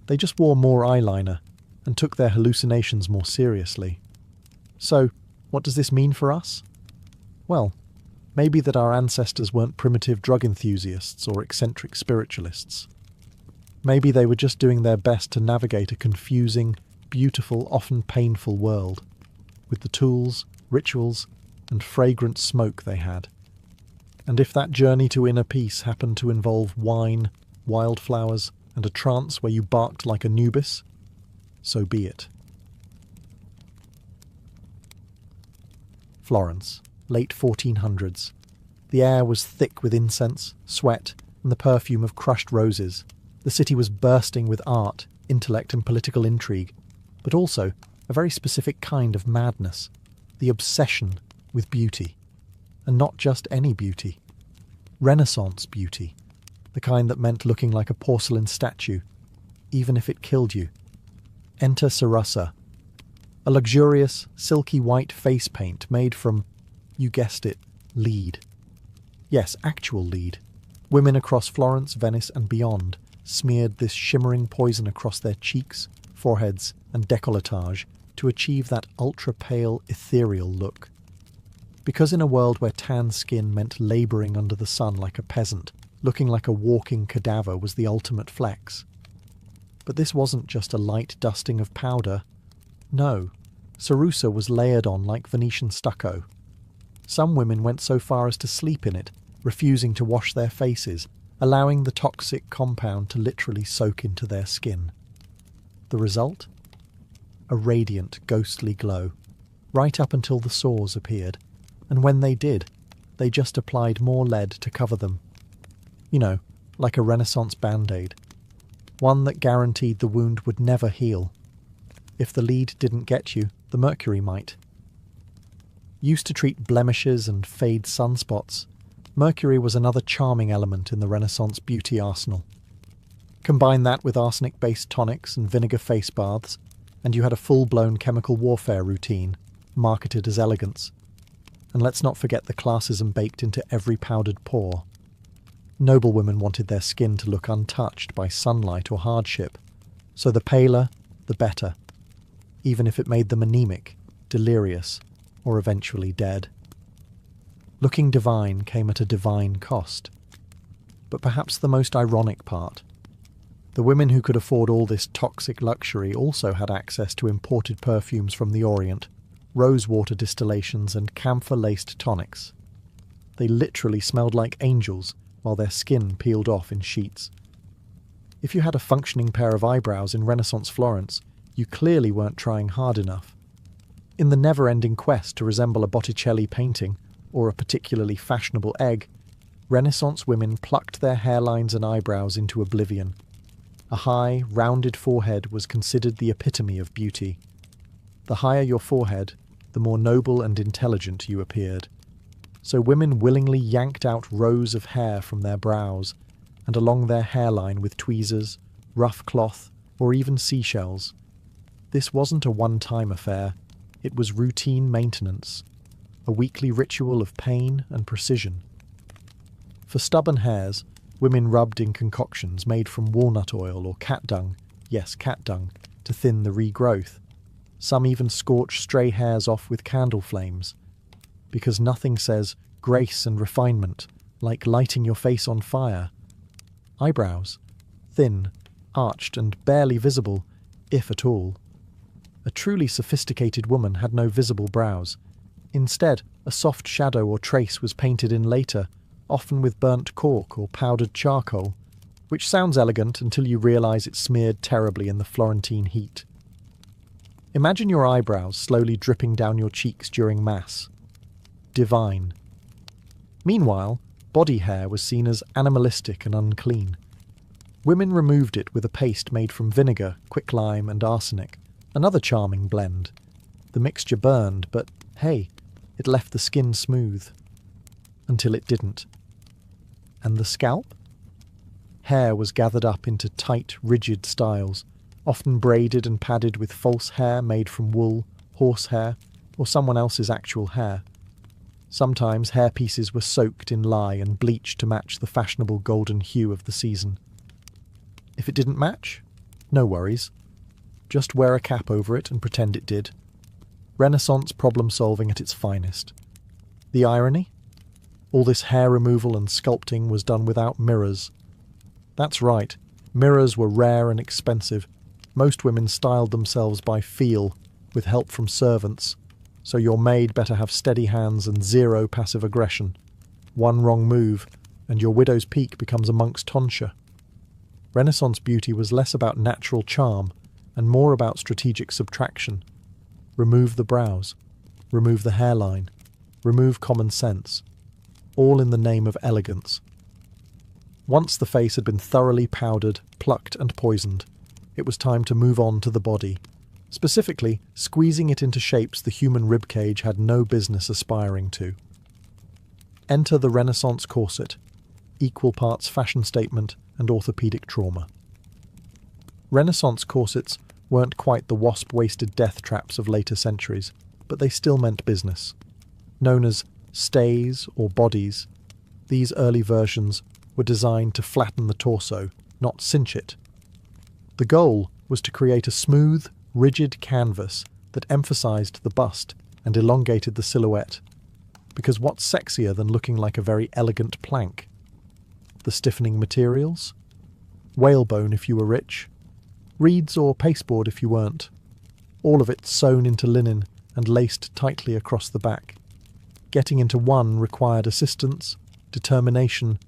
They just wore more eyeliner and took their hallucinations more seriously. So, what does this mean for us? Well, maybe that our ancestors weren't primitive drug enthusiasts or eccentric spiritualists. Maybe they were just doing their best to navigate a confusing, beautiful, often painful world, with the tools, rituals, and fragrant smoke they had. And if that journey to inner peace happened to involve wine, wildflowers, and a trance where you barked like Anubis, so be it. Florence, late 1400s. The air was thick with incense, sweat, and the perfume of crushed roses. The city was bursting with art, intellect, and political intrigue, but also a very specific kind of madness, the obsession with beauty. And not just any beauty. Renaissance beauty, the kind that meant looking like a porcelain statue, even if it killed you. Enter Sarasa, a luxurious, silky white face paint made from, you guessed it, lead. Yes, actual lead. Women across Florence, Venice, and beyond smeared this shimmering poison across their cheeks, foreheads, and décolletage to achieve that ultra-pale, ethereal look. Because in a world where tan skin meant labouring under the sun like a peasant, looking like a walking cadaver was the ultimate flex. But this wasn't just a light dusting of powder. No, Sarusa was layered on like Venetian stucco. Some women went so far as to sleep in it, refusing to wash their faces, allowing the toxic compound to literally soak into their skin. The result? A radiant, ghostly glow, right up until the sores appeared, and when they did, they just applied more lead to cover them. You know, like a Renaissance band-aid. One that guaranteed the wound would never heal. If the lead didn't get you, the mercury might. Used to treat blemishes and fade sunspots, mercury was another charming element in the Renaissance beauty arsenal. Combine that with arsenic-based tonics and vinegar face baths, and you had a full-blown chemical warfare routine, marketed as elegance. And let's not forget the classism baked into every powdered pore. Noblewomen wanted their skin to look untouched by sunlight or hardship, so the paler, the better, even if it made them anemic, delirious, or eventually dead. Looking divine came at a divine cost. But perhaps the most ironic part, the women who could afford all this toxic luxury also had access to imported perfumes from the Orient, rosewater distillations and camphor-laced tonics. They literally smelled like angels while their skin peeled off in sheets. If you had a functioning pair of eyebrows in Renaissance Florence, you clearly weren't trying hard enough. In the never-ending quest to resemble a Botticelli painting or a particularly fashionable egg, Renaissance women plucked their hairlines and eyebrows into oblivion. A high, rounded forehead was considered the epitome of beauty. The higher your forehead, the more noble and intelligent you appeared. So women willingly yanked out rows of hair from their brows and along their hairline with tweezers, rough cloth, or even seashells. This wasn't a one-time affair. It was routine maintenance, a weekly ritual of pain and precision. For stubborn hairs, women rubbed in concoctions made from walnut oil or cat dung, yes, cat dung, to thin the regrowth. Some even scorched stray hairs off with candle flames, because nothing says grace and refinement like lighting your face on fire. Eyebrows, thin, arched and barely visible, if at all. A truly sophisticated woman had no visible brows. Instead, a soft shadow or trace was painted in later, often with burnt cork or powdered charcoal, which sounds elegant until you realise it smeared terribly in the Florentine heat. Imagine your eyebrows slowly dripping down your cheeks during Mass. Divine. Meanwhile, body hair was seen as animalistic and unclean. Women removed it with a paste made from vinegar, quicklime and arsenic, another charming blend. The mixture burned, but hey, it left the skin smooth. Until it didn't. And the scalp? Hair was gathered up into tight, rigid styles, often braided and padded with false hair made from wool, horsehair, or someone else's actual hair. Sometimes hair pieces were soaked in lye and bleached to match the fashionable golden hue of the season. If it didn't match, no worries. Just wear a cap over it and pretend it did. Renaissance problem-solving at its finest. The irony? All this hair removal and sculpting was done without mirrors. That's right, mirrors were rare and expensive. Most women styled themselves by feel, with help from servants, so your maid better have steady hands and zero passive aggression. One wrong move, and your widow's peak becomes a monk's tonsure. Renaissance beauty was less about natural charm, and more about strategic subtraction. Remove the brows, remove the hairline, remove common sense, all in the name of elegance. Once the face had been thoroughly powdered, plucked and poisoned, it was time to move on to the body, specifically squeezing it into shapes the human ribcage had no business aspiring to. Enter the Renaissance corset, equal parts fashion statement and orthopedic trauma. Renaissance corsets weren't quite the wasp-waisted death traps of later centuries, but they still meant business. Known as stays or bodies, these early versions were designed to flatten the torso, not cinch it. The goal was to create a smooth, rigid canvas that emphasized the bust and elongated the silhouette. Because what's sexier than looking like a very elegant plank? The stiffening materials? Whalebone if you were rich, reeds or pasteboard if you weren't. All of it sewn into linen and laced tightly across the back. Getting into one required assistance, determination,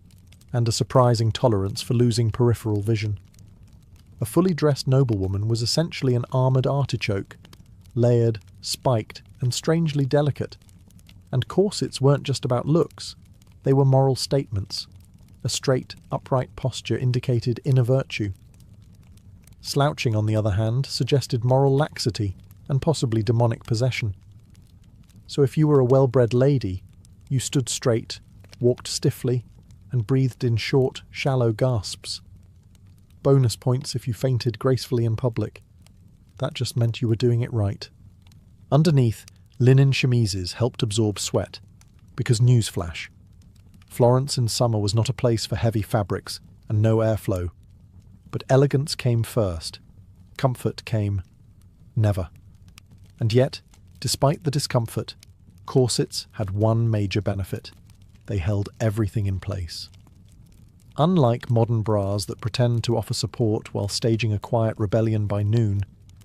and a surprising tolerance for losing peripheral vision. A fully dressed noblewoman was essentially an armoured artichoke, layered, spiked, and strangely delicate. And corsets weren't just about looks, they were moral statements. A straight, upright posture indicated inner virtue. Slouching, on the other hand, suggested moral laxity and possibly demonic possession. So if you were a well-bred lady, you stood straight, walked stiffly, and breathed in short, shallow gasps. Bonus points if you fainted gracefully in public. That just meant you were doing it right. Underneath, linen chemises helped absorb sweat, because newsflash, Florence in summer was not a place for heavy fabrics and no airflow. But elegance came first. Comfort came never. And yet, despite the discomfort, corsets had one major benefit. They held everything in place. Unlike modern bras that pretend to offer support while staging a quiet rebellion by noon,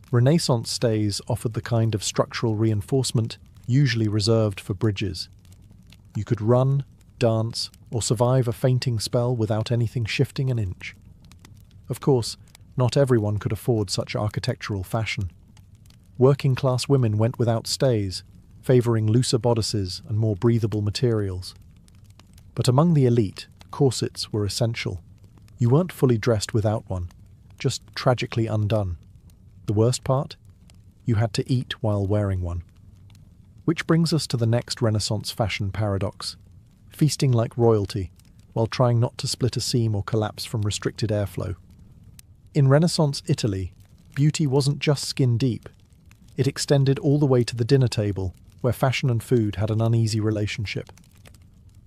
Renaissance stays offered the kind of structural reinforcement usually reserved for bridges. You could run, dance, or survive a fainting spell without anything shifting an inch. Of course, not everyone could afford such architectural fashion. Working-class women went without stays, favouring looser bodices and more breathable materials. But among the elite, corsets were essential. You weren't fully dressed without one, just tragically undone. The worst part? You had to eat while wearing one. Which brings us to the next Renaissance fashion paradox: feasting like royalty, while trying not to split a seam or collapse from restricted airflow. In Renaissance Italy, beauty wasn't just skin deep. It extended all the way to the dinner table, where fashion and food had an uneasy relationship.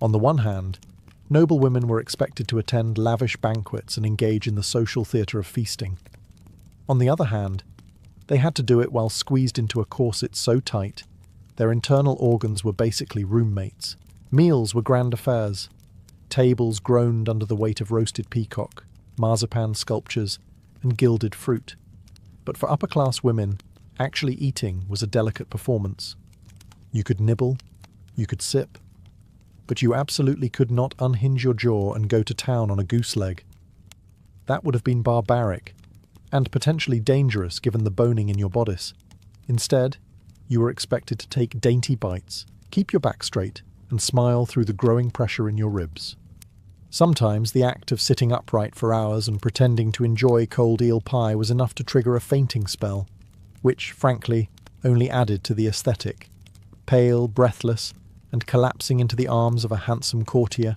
On the one hand, noblewomen were expected to attend lavish banquets and engage in the social theatre of feasting. On the other hand, they had to do it while squeezed into a corset so tight, their internal organs were basically roommates. Meals were grand affairs. Tables groaned under the weight of roasted peacock, marzipan sculptures, and gilded fruit. But for upper-class women, actually eating was a delicate performance. You could nibble, you could sip, but you absolutely could not unhinge your jaw and go to town on a goose leg. That would have been barbaric, and potentially dangerous given the boning in your bodice. Instead, you were expected to take dainty bites, keep your back straight, and smile through the growing pressure in your ribs. Sometimes the act of sitting upright for hours and pretending to enjoy cold eel pie was enough to trigger a fainting spell, which, frankly, only added to the aesthetic. Pale, breathless, and collapsing into the arms of a handsome courtier.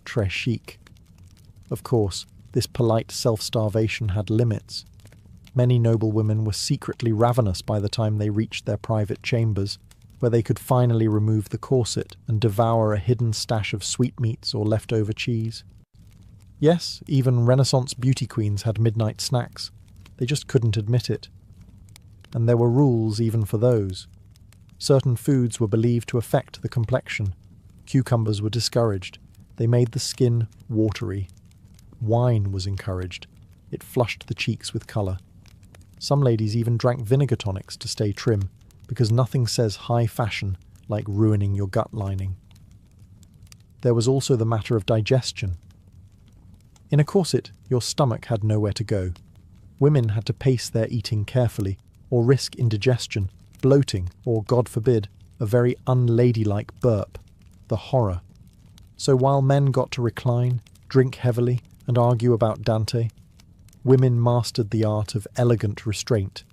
Très chic. Of course, this polite self-starvation had limits. Many noblewomen were secretly ravenous by the time they reached their private chambers, where they could finally remove the corset and devour a hidden stash of sweetmeats or leftover cheese. Yes, even Renaissance beauty queens had midnight snacks. They just couldn't admit it. And there were rules even for those. Certain foods were believed to affect the complexion. Cucumbers were discouraged. They made the skin watery. Wine was encouraged. It flushed the cheeks with colour. Some ladies even drank vinegar tonics to stay trim, because nothing says high fashion like ruining your gut lining. There was also the matter of digestion. In a corset, your stomach had nowhere to go. Women had to pace their eating carefully, or risk indigestion, bloating, or, God forbid, a very unladylike burp. The horror. So while men got to recline, drink heavily, and argue about Dante, women mastered the art of elegant restraint,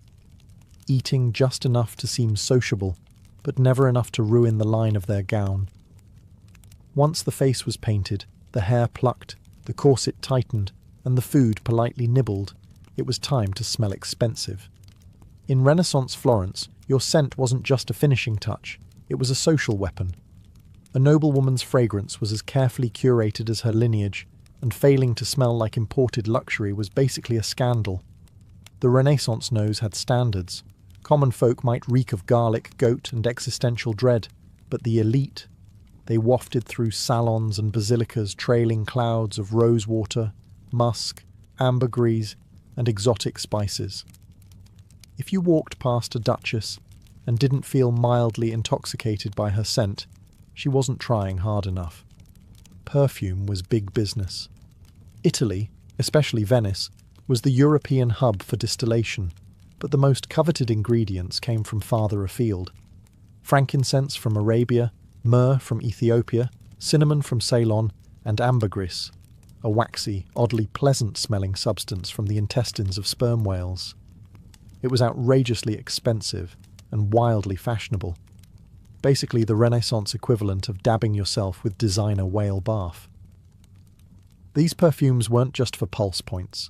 eating just enough to seem sociable, but never enough to ruin the line of their gown. Once the face was painted, the hair plucked, the corset tightened, and the food politely nibbled, it was time to smell expensive. In Renaissance Florence, your scent wasn't just a finishing touch, it was a social weapon. A noblewoman's fragrance was as carefully curated as her lineage, and failing to smell like imported luxury was basically a scandal. The Renaissance nose had standards. Common folk might reek of garlic, goat, and existential dread, but the elite, they wafted through salons and basilicas trailing clouds of rosewater, musk, ambergris, and exotic spices. If you walked past a duchess and didn't feel mildly intoxicated by her scent, she wasn't trying hard enough. perfume was big business. Italy, especially Venice, was the European hub for distillation, but the most coveted ingredients came from farther afield. Frankincense from Arabia, myrrh from Ethiopia, cinnamon from Ceylon, and ambergris, a waxy, oddly pleasant-smelling substance from the intestines of sperm whales. It was outrageously expensive and wildly fashionable. Basically the Renaissance equivalent of dabbing yourself with designer whale bath. These perfumes weren't just for pulse points.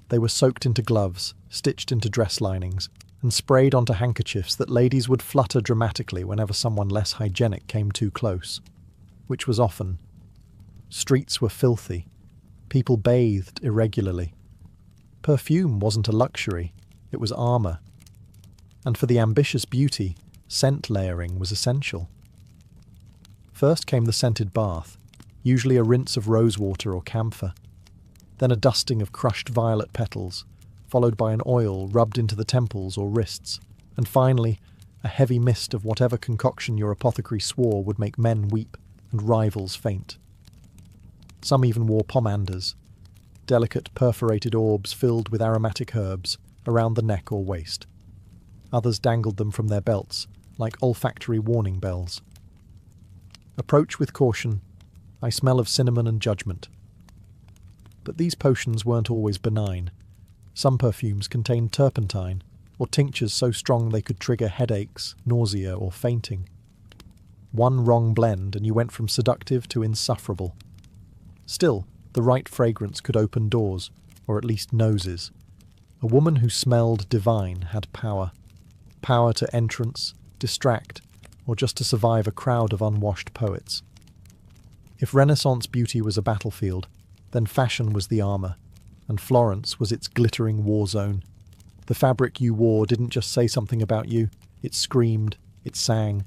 They were soaked into gloves, stitched into dress linings, and sprayed onto handkerchiefs that ladies would flutter dramatically whenever someone less hygienic came too close, which was often. Streets were filthy. People bathed irregularly. Perfume wasn't a luxury, it was armour. And for the ambitious beauty, scent layering was essential. First came the scented bath, usually a rinse of rosewater or camphor. Then a dusting of crushed violet petals, followed by an oil rubbed into the temples or wrists, and finally, a heavy mist of whatever concoction your apothecary swore would make men weep and rivals faint. Some even wore pomanders, delicate perforated orbs filled with aromatic herbs, around the neck or waist. Others dangled them from their belts, like olfactory warning bells. Approach with caution. I smell of cinnamon and judgment. But these potions weren't always benign. Some perfumes contained turpentine, or tinctures so strong they could trigger headaches, nausea, or fainting. One wrong blend and you went from seductive to insufferable. Still, the right fragrance could open doors, or at least noses. A woman who smelled divine had power. Power to entrance, distract, or just to survive a crowd of unwashed poets. If Renaissance beauty was a battlefield, then fashion was the armour, and Florence was its glittering war zone. The fabric you wore didn't just say something about you, it screamed, it sang.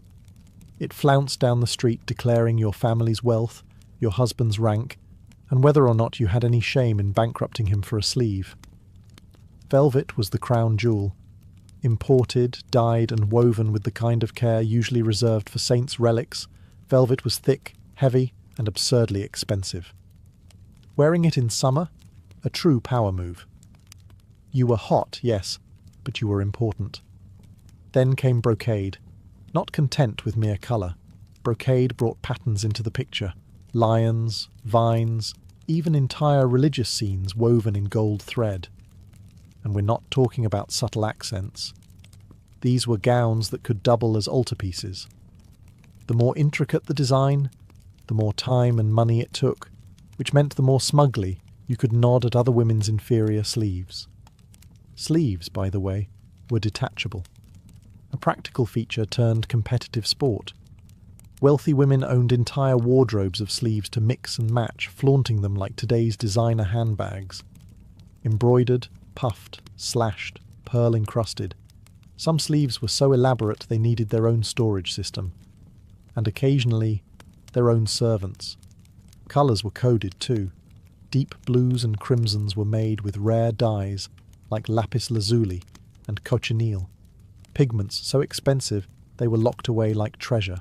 It flounced down the street declaring your family's wealth, your husband's rank, and whether or not you had any shame in bankrupting him for a sleeve. Velvet was the crown jewel. Imported, dyed and woven with the kind of care usually reserved for saints' relics, velvet was thick, heavy, and absurdly expensive. Wearing it in summer, a true power move. You were hot, yes, but you were important. Then came brocade. Not content with mere colour, brocade brought patterns into the picture. Lions, vines, even entire religious scenes woven in gold thread. And we're not talking about subtle accents. These were gowns that could double as altarpieces. The more intricate the design, the more time and money it took, which meant the more smugly you could nod at other women's inferior sleeves. Sleeves, by the way, were detachable. A practical feature turned competitive sport. Wealthy women owned entire wardrobes of sleeves to mix and match, flaunting them like today's designer handbags. Embroidered, puffed, slashed, pearl-encrusted. Some sleeves were so elaborate they needed their own storage system. And occasionally, their own servants. Colours were coded too. Deep blues and crimsons were made with rare dyes, like lapis lazuli and cochineal. Pigments so expensive they were locked away like treasure.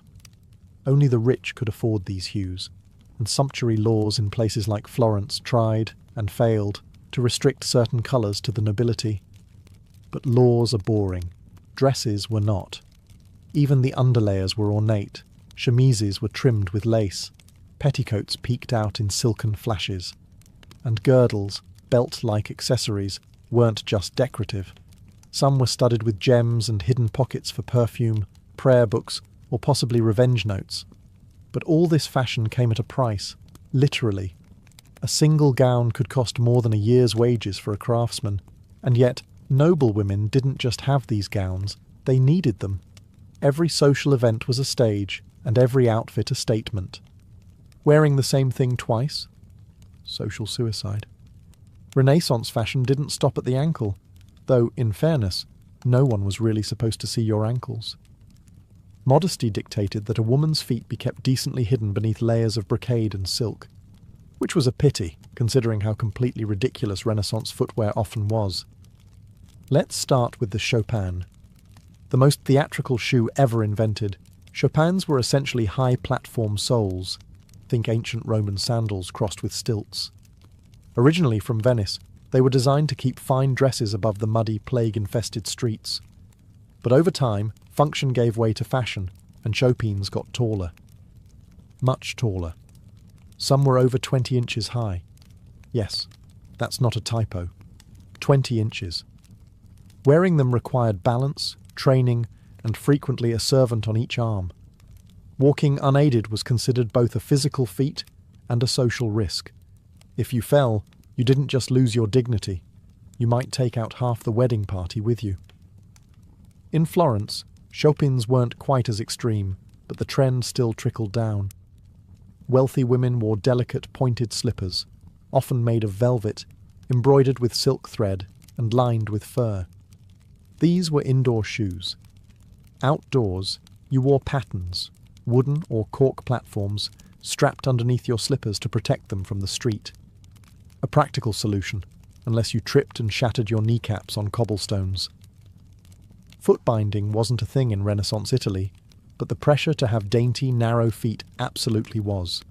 Only the rich could afford these hues, and sumptuary laws in places like Florence tried, and failed, to restrict certain colours to the nobility. But laws are boring. Dresses were not. Even the underlayers were ornate. Chemises were trimmed with lace. Petticoats peeked out in silken flashes. And girdles, belt-like accessories, weren't just decorative. Some were studded with gems and hidden pockets for perfume, prayer books, or possibly revenge notes. But all this fashion came at a price, literally. A single gown could cost more than a year's wages for a craftsman, and yet noble women didn't just have these gowns, they needed them. Every social event was a stage, and every outfit a statement. Wearing the same thing twice? Social suicide. Renaissance fashion didn't stop at the ankle, though, in fairness, no one was really supposed to see your ankles. Modesty dictated that a woman's feet be kept decently hidden beneath layers of brocade and silk, which was a pity, considering how completely ridiculous Renaissance footwear often was. Let's start with the Chopin. The most theatrical shoe ever invented, Chopins were essentially high-platform soles. Think ancient Roman sandals crossed with stilts. Originally from Venice, they were designed to keep fine dresses above the muddy, plague-infested streets. But over time, function gave way to fashion, and chopines got taller. Much taller. Some were over 20 inches high. Yes, that's not a typo. 20 inches. Wearing them required balance, training, and frequently a servant on each arm. Walking unaided was considered both a physical feat and a social risk. If you fell, you didn't just lose your dignity, you might take out half the wedding party with you. In Florence, chopins weren't quite as extreme, but the trend still trickled down. Wealthy women wore delicate pointed slippers, often made of velvet, embroidered with silk thread and lined with fur. These were indoor shoes. Outdoors, you wore pattens, wooden or cork platforms strapped underneath your slippers to protect them from the street. A practical solution, unless you tripped and shattered your kneecaps on cobblestones. Foot binding wasn't a thing in Renaissance Italy, but the pressure to have dainty, narrow feet absolutely was.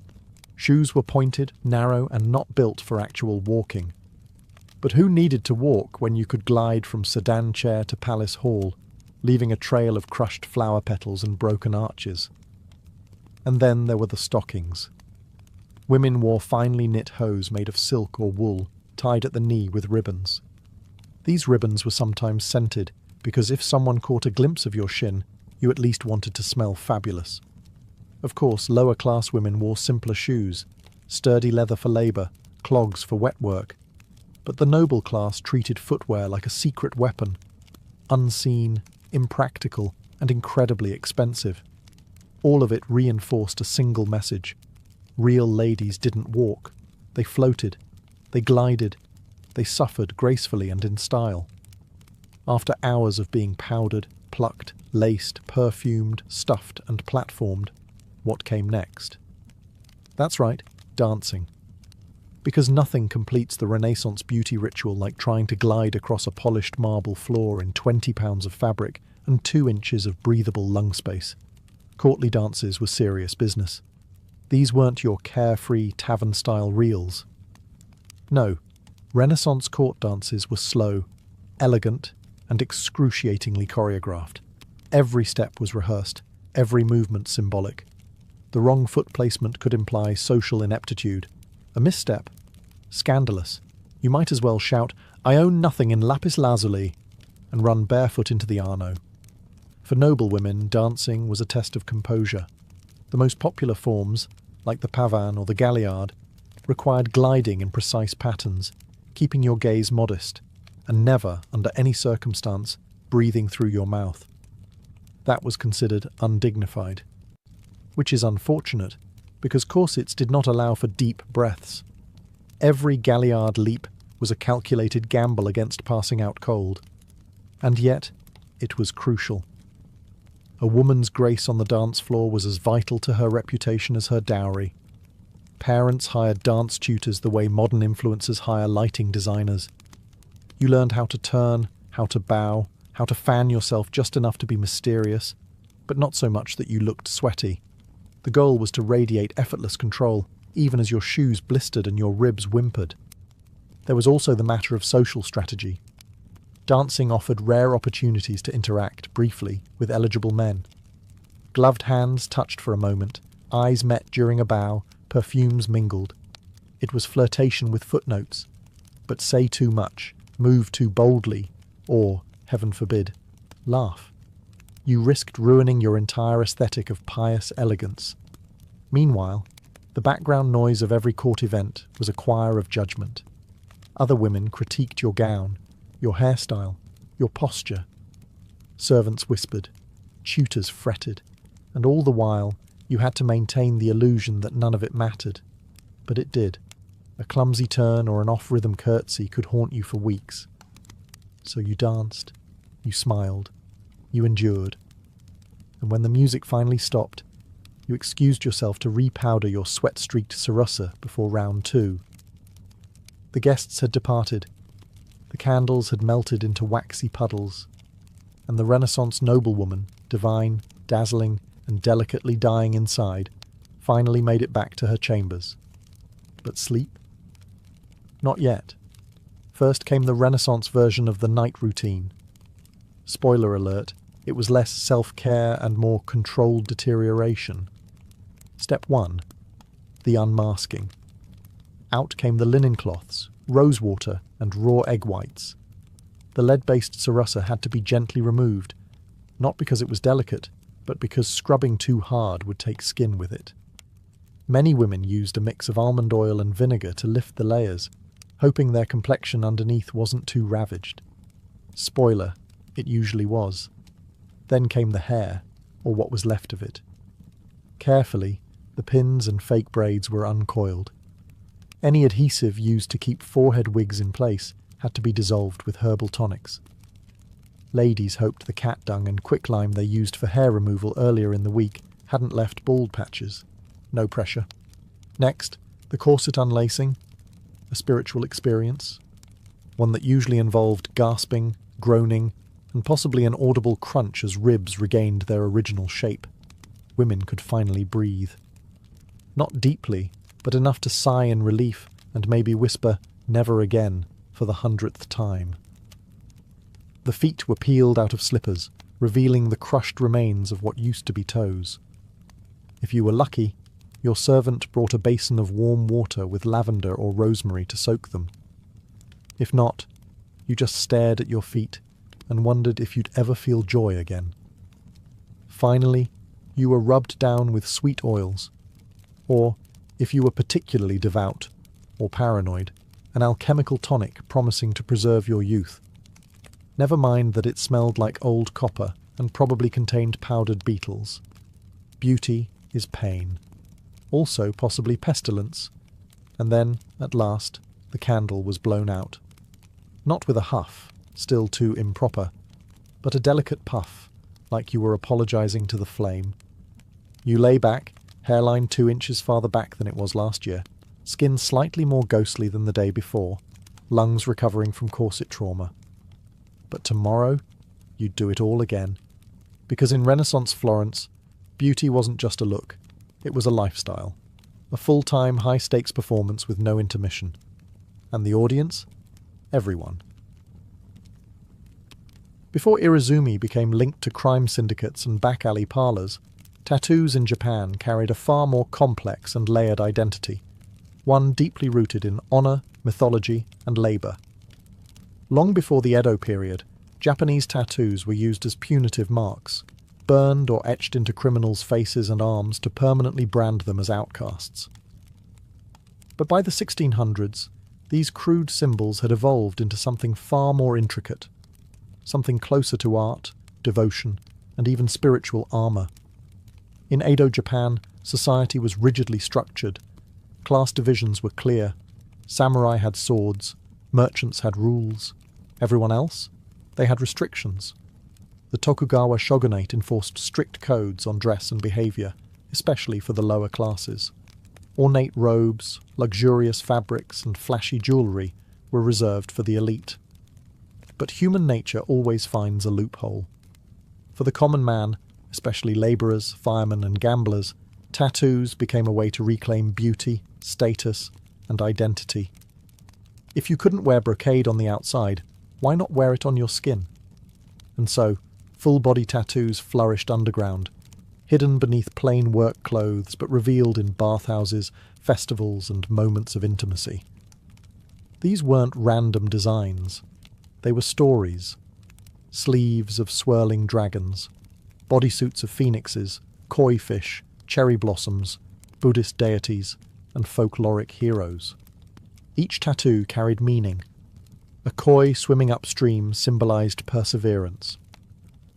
Shoes were pointed, narrow, and not built for actual walking. But who needed to walk when you could glide from sedan chair to palace hall, leaving a trail of crushed flower petals and broken arches? And then there were the stockings. Women wore finely knit hose made of silk or wool, tied at the knee with ribbons. These ribbons were sometimes scented, because if someone caught a glimpse of your shin, you at least wanted to smell fabulous. Of course, lower-class women wore simpler shoes, sturdy leather for labour, clogs for wet work. But the noble class treated footwear like a secret weapon, unseen, impractical, and incredibly expensive. All of it reinforced a single message. Real ladies didn't walk. They floated. They glided. They suffered gracefully and in style. After hours of being powdered, plucked, laced, perfumed, stuffed, and platformed, what came next? That's right, dancing. Because nothing completes the Renaissance beauty ritual like trying to glide across a polished marble floor in 20 pounds of fabric and 2 inches of breathable lung space. Courtly dances were serious business. These weren't your carefree, tavern-style reels. No, Renaissance court dances were slow, elegant, and excruciatingly choreographed. Every step was rehearsed, every movement symbolic. The wrong foot placement could imply social ineptitude. A misstep? Scandalous. You might as well shout, "I own nothing in lapis lazuli," and run barefoot into the Arno. For noble women, dancing was a test of composure. The most popular forms, like the pavan or the galliard, required gliding in precise patterns, keeping your gaze modest, and never, under any circumstance, breathing through your mouth. That was considered undignified. Which is unfortunate, because corsets did not allow for deep breaths. Every galliard leap was a calculated gamble against passing out cold. And yet, it was crucial. A woman's grace on the dance floor was as vital to her reputation as her dowry. Parents hired dance tutors the way modern influencers hire lighting designers. You learned how to turn, how to bow, how to fan yourself just enough to be mysterious, but not so much that you looked sweaty. The goal was to radiate effortless control, even as your shoes blistered and your ribs whimpered. There was also the matter of social strategy. Dancing offered rare opportunities to interact, briefly, with eligible men. Gloved hands touched for a moment, eyes met during a bow, perfumes mingled. It was flirtation with footnotes. But say too much, move too boldly, or, heaven forbid, laugh. You risked ruining your entire aesthetic of pious elegance. Meanwhile, the background noise of every court event was a choir of judgment. Other women critiqued your gown, your hairstyle, your posture. Servants whispered, tutors fretted, and all the while you had to maintain the illusion that none of it mattered. But it did. A clumsy turn or an off-rhythm curtsy could haunt you for weeks. So you danced, you smiled, you endured. And when the music finally stopped, you excused yourself to repowder your sweat-streaked Sarossa before round 2. The guests had departed. The candles had melted into waxy puddles, and the Renaissance noblewoman, divine, dazzling, and delicately dying inside, finally made it back to her chambers. But sleep? Not yet. First came the Renaissance version of the night routine. Spoiler alert, it was less self-care and more controlled deterioration. Step 1. The unmasking. Out came the linen cloths, rose water, and raw egg whites. The lead-based Sarussa had to be gently removed, not because it was delicate, but because scrubbing too hard would take skin with it. Many women used a mix of almond oil and vinegar to lift the layers, hoping their complexion underneath wasn't too ravaged. Spoiler, it usually was. Then came the hair, or what was left of it. Carefully, the pins and fake braids were uncoiled. Any adhesive used to keep forehead wigs in place had to be dissolved with herbal tonics. Ladies hoped the cat dung and quicklime they used for hair removal earlier in the week hadn't left bald patches. No pressure. Next, the corset unlacing, a spiritual experience, one that usually involved gasping, groaning, and possibly an audible crunch as ribs regained their original shape. Women could finally breathe. Not deeply, but enough to sigh in relief and maybe whisper, "Never again," for the 100th time. The feet were peeled out of slippers, revealing the crushed remains of what used to be toes. If you were lucky, your servant brought a basin of warm water with lavender or rosemary to soak them. If not, you just stared at your feet and wondered if you'd ever feel joy again. Finally, you were rubbed down with sweet oils, or, if you were particularly devout or paranoid, an alchemical tonic promising to preserve your youth. Never mind that it smelled like old copper and probably contained powdered beetles. Beauty is pain. Also possibly pestilence. And then, at last, the candle was blown out. Not with a huff, still too improper, but a delicate puff, like you were apologizing to the flame. You lay back, hairline 2 inches farther back than it was last year, skin slightly more ghostly than the day before, lungs recovering from corset trauma. But tomorrow, you'd do it all again. Because in Renaissance Florence, beauty wasn't just a look, it was a lifestyle. A full-time, high-stakes performance with no intermission. And the audience? Everyone. Before Irizumi became linked to crime syndicates and back-alley parlours, tattoos in Japan carried a far more complex and layered identity, one deeply rooted in honour, mythology, and labour. Long before the Edo period, Japanese tattoos were used as punitive marks, burned or etched into criminals' faces and arms to permanently brand them as outcasts. But by the 1600s, these crude symbols had evolved into something far more intricate, something closer to art, devotion, and even spiritual armour. In Edo Japan, society was rigidly structured. Class divisions were clear. Samurai had swords. Merchants had rules. Everyone else? They had restrictions. The Tokugawa shogunate enforced strict codes on dress and behaviour, especially for the lower classes. Ornate robes, luxurious fabrics, and flashy jewellery were reserved for the elite. But human nature always finds a loophole. For the common man, especially labourers, firemen, and gamblers, tattoos became a way to reclaim beauty, status, and identity. If you couldn't wear brocade on the outside, why not wear it on your skin? And so, full-body tattoos flourished underground, hidden beneath plain work clothes but revealed in bathhouses, festivals, and moments of intimacy. These weren't random designs. They were stories. Sleeves of swirling dragons, bodysuits of phoenixes, koi fish, cherry blossoms, Buddhist deities, and folkloric heroes. Each tattoo carried meaning. A koi swimming upstream symbolized perseverance.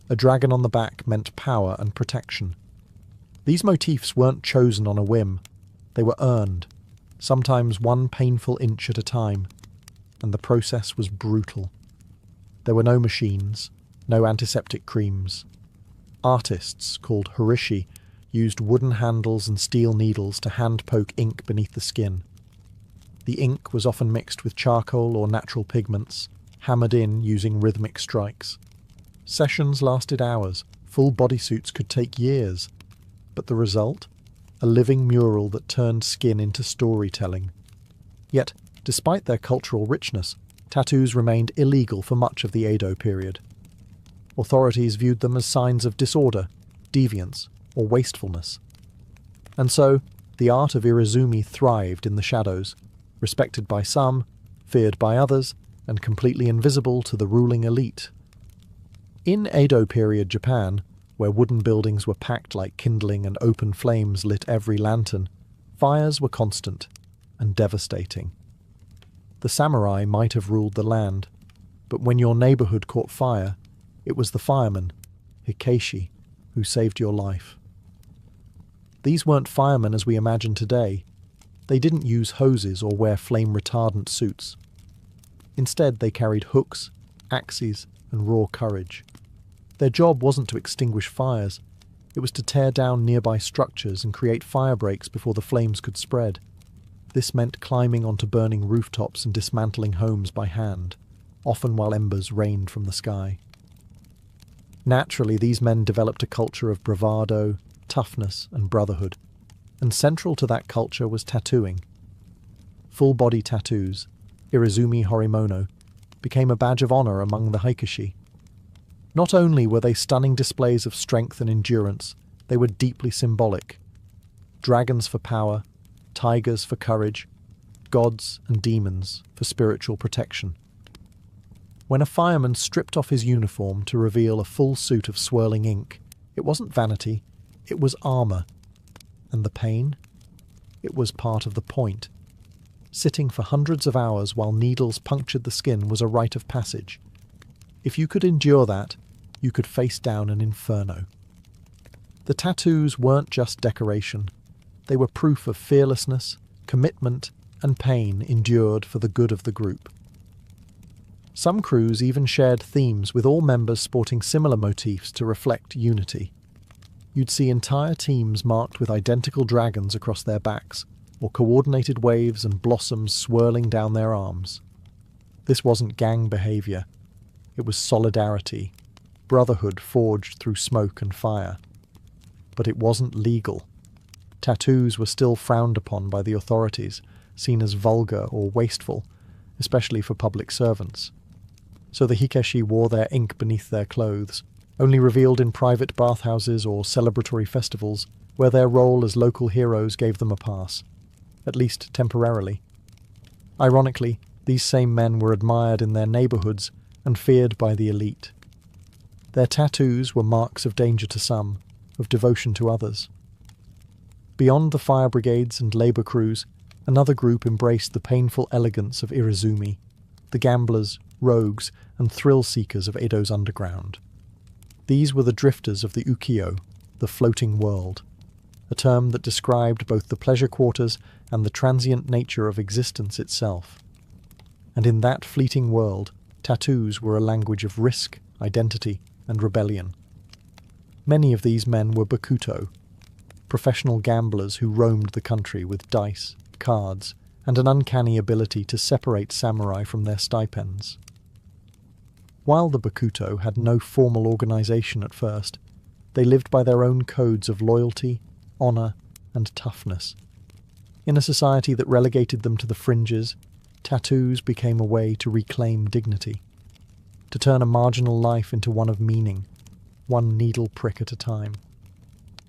A dragon on the back meant power and protection. These motifs weren't chosen on a whim. They were earned, sometimes one painful inch at a time, and the process was brutal. There were no machines, no antiseptic creams. Artists, called horishi, used wooden handles and steel needles to hand-poke ink beneath the skin. The ink was often mixed with charcoal or natural pigments, hammered in using rhythmic strikes. Sessions lasted hours, full bodysuits could take years, but the result? a living mural that turned skin into storytelling. Yet, despite their cultural richness, tattoos remained illegal for much of the Edo period. Authorities viewed them as signs of disorder, deviance, or wastefulness. And so, the art of Irizumi thrived in the shadows, respected by some, feared by others, and completely invisible to the ruling elite. In Edo period Japan, where wooden buildings were packed like kindling and open flames lit every lantern, fires were constant and devastating. The samurai might have ruled the land, but when your neighborhood caught fire, it was the fireman, Hikeishi, who saved your life. These weren't firemen as we imagine today. They didn't use hoses or wear flame-retardant suits. Instead, they carried hooks, axes, and raw courage. Their job wasn't to extinguish fires. It was to tear down nearby structures and create fire breaks before the flames could spread. This meant climbing onto burning rooftops and dismantling homes by hand, often while embers rained from the sky. Naturally, these men developed a culture of bravado, toughness, and brotherhood, and central to that culture was tattooing. Full-body tattoos, Irizumi Horimono, became a badge of honor among the Hikeishi. Not only were they stunning displays of strength and endurance, they were deeply symbolic. Dragons for power, tigers for courage, gods and demons for spiritual protection. When a fireman stripped off his uniform to reveal a full suit of swirling ink, it wasn't vanity, it was armor. And the pain? It was part of the point. Sitting for hundreds of hours while needles punctured the skin was a rite of passage. If you could endure that, you could face down an inferno. The tattoos weren't just decoration. They were proof of fearlessness, commitment, and pain endured for the good of the group. Some crews even shared themes with all members sporting similar motifs to reflect unity. You'd see entire teams marked with identical dragons across their backs, or coordinated waves and blossoms swirling down their arms. This wasn't gang behavior. It was solidarity, brotherhood forged through smoke and fire. But it wasn't legal. Tattoos were still frowned upon by the authorities, seen as vulgar or wasteful, especially for public servants. So the Hikeishi wore their ink beneath their clothes, only revealed in private bathhouses or celebratory festivals, where their role as local heroes gave them a pass, at least temporarily. Ironically, these same men were admired in their neighborhoods and feared by the elite. Their tattoos were marks of danger to some, of devotion to others. Beyond the fire brigades and labor crews, another group embraced the painful elegance of Irizumi, the gamblers, rogues, and thrill-seekers of Edo's underground. These were the drifters of the ukiyo, the floating world, a term that described both the pleasure quarters and the transient nature of existence itself. And in that fleeting world, tattoos were a language of risk, identity, and rebellion. Many of these men were bakuto, professional gamblers who roamed the country with dice, cards, and an uncanny ability to separate samurai from their stipends. While the bakuto had no formal organization at first, they lived by their own codes of loyalty, honor, and toughness. In a society that relegated them to the fringes, tattoos became a way to reclaim dignity, to turn a marginal life into one of meaning, one needle prick at a time.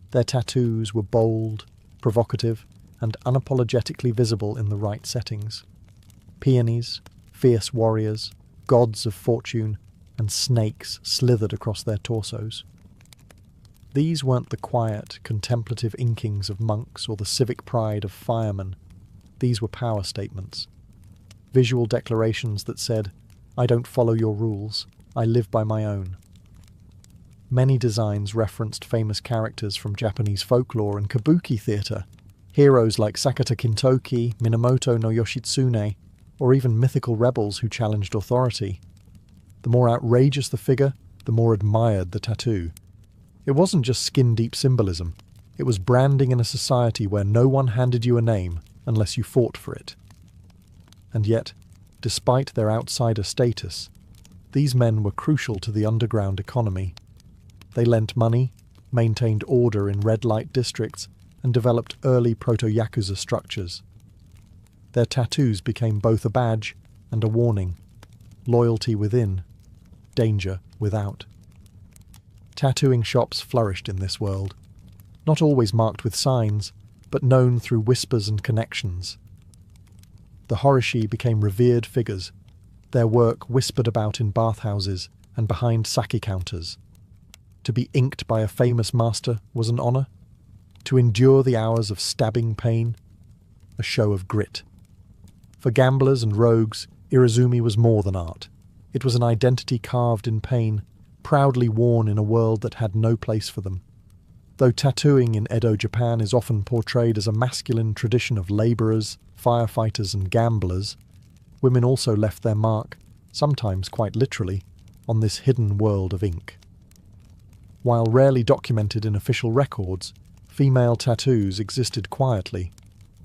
Their tattoos were bold, provocative, and unapologetically visible in the right settings. Peonies, fierce warriors, gods of fortune, and snakes slithered across their torsos. These weren't the quiet, contemplative inkings of monks or the civic pride of firemen. These were power statements. Visual declarations that said, "I don't follow your rules, I live by my own." Many designs referenced famous characters from Japanese folklore and kabuki theatre, heroes like Sakata Kintoki, Minamoto no Yoshitsune, or even mythical rebels who challenged authority. The more outrageous the figure, the more admired the tattoo. It wasn't just skin-deep symbolism. It was branding in a society where no one handed you a name unless you fought for it. And yet, despite their outsider status, these men were crucial to the underground economy. They lent money, maintained order in red-light districts, and developed early proto-Yakuza structures. Their tattoos became both a badge and a warning: loyalty within, danger without. Tattooing shops flourished in this world, not always marked with signs, but known through whispers and connections. The horishi became revered figures, their work whispered about in bathhouses and behind sake counters. To be inked by a famous master was an honour. To endure the hours of stabbing pain, a show of grit. For gamblers and rogues, Irizumi was more than art. It was an identity carved in pain, proudly worn in a world that had no place for them. Though tattooing in Edo Japan is often portrayed as a masculine tradition of labourers, firefighters and gamblers, women also left their mark, sometimes quite literally, on this hidden world of ink. While rarely documented in official records, female tattoos existed quietly,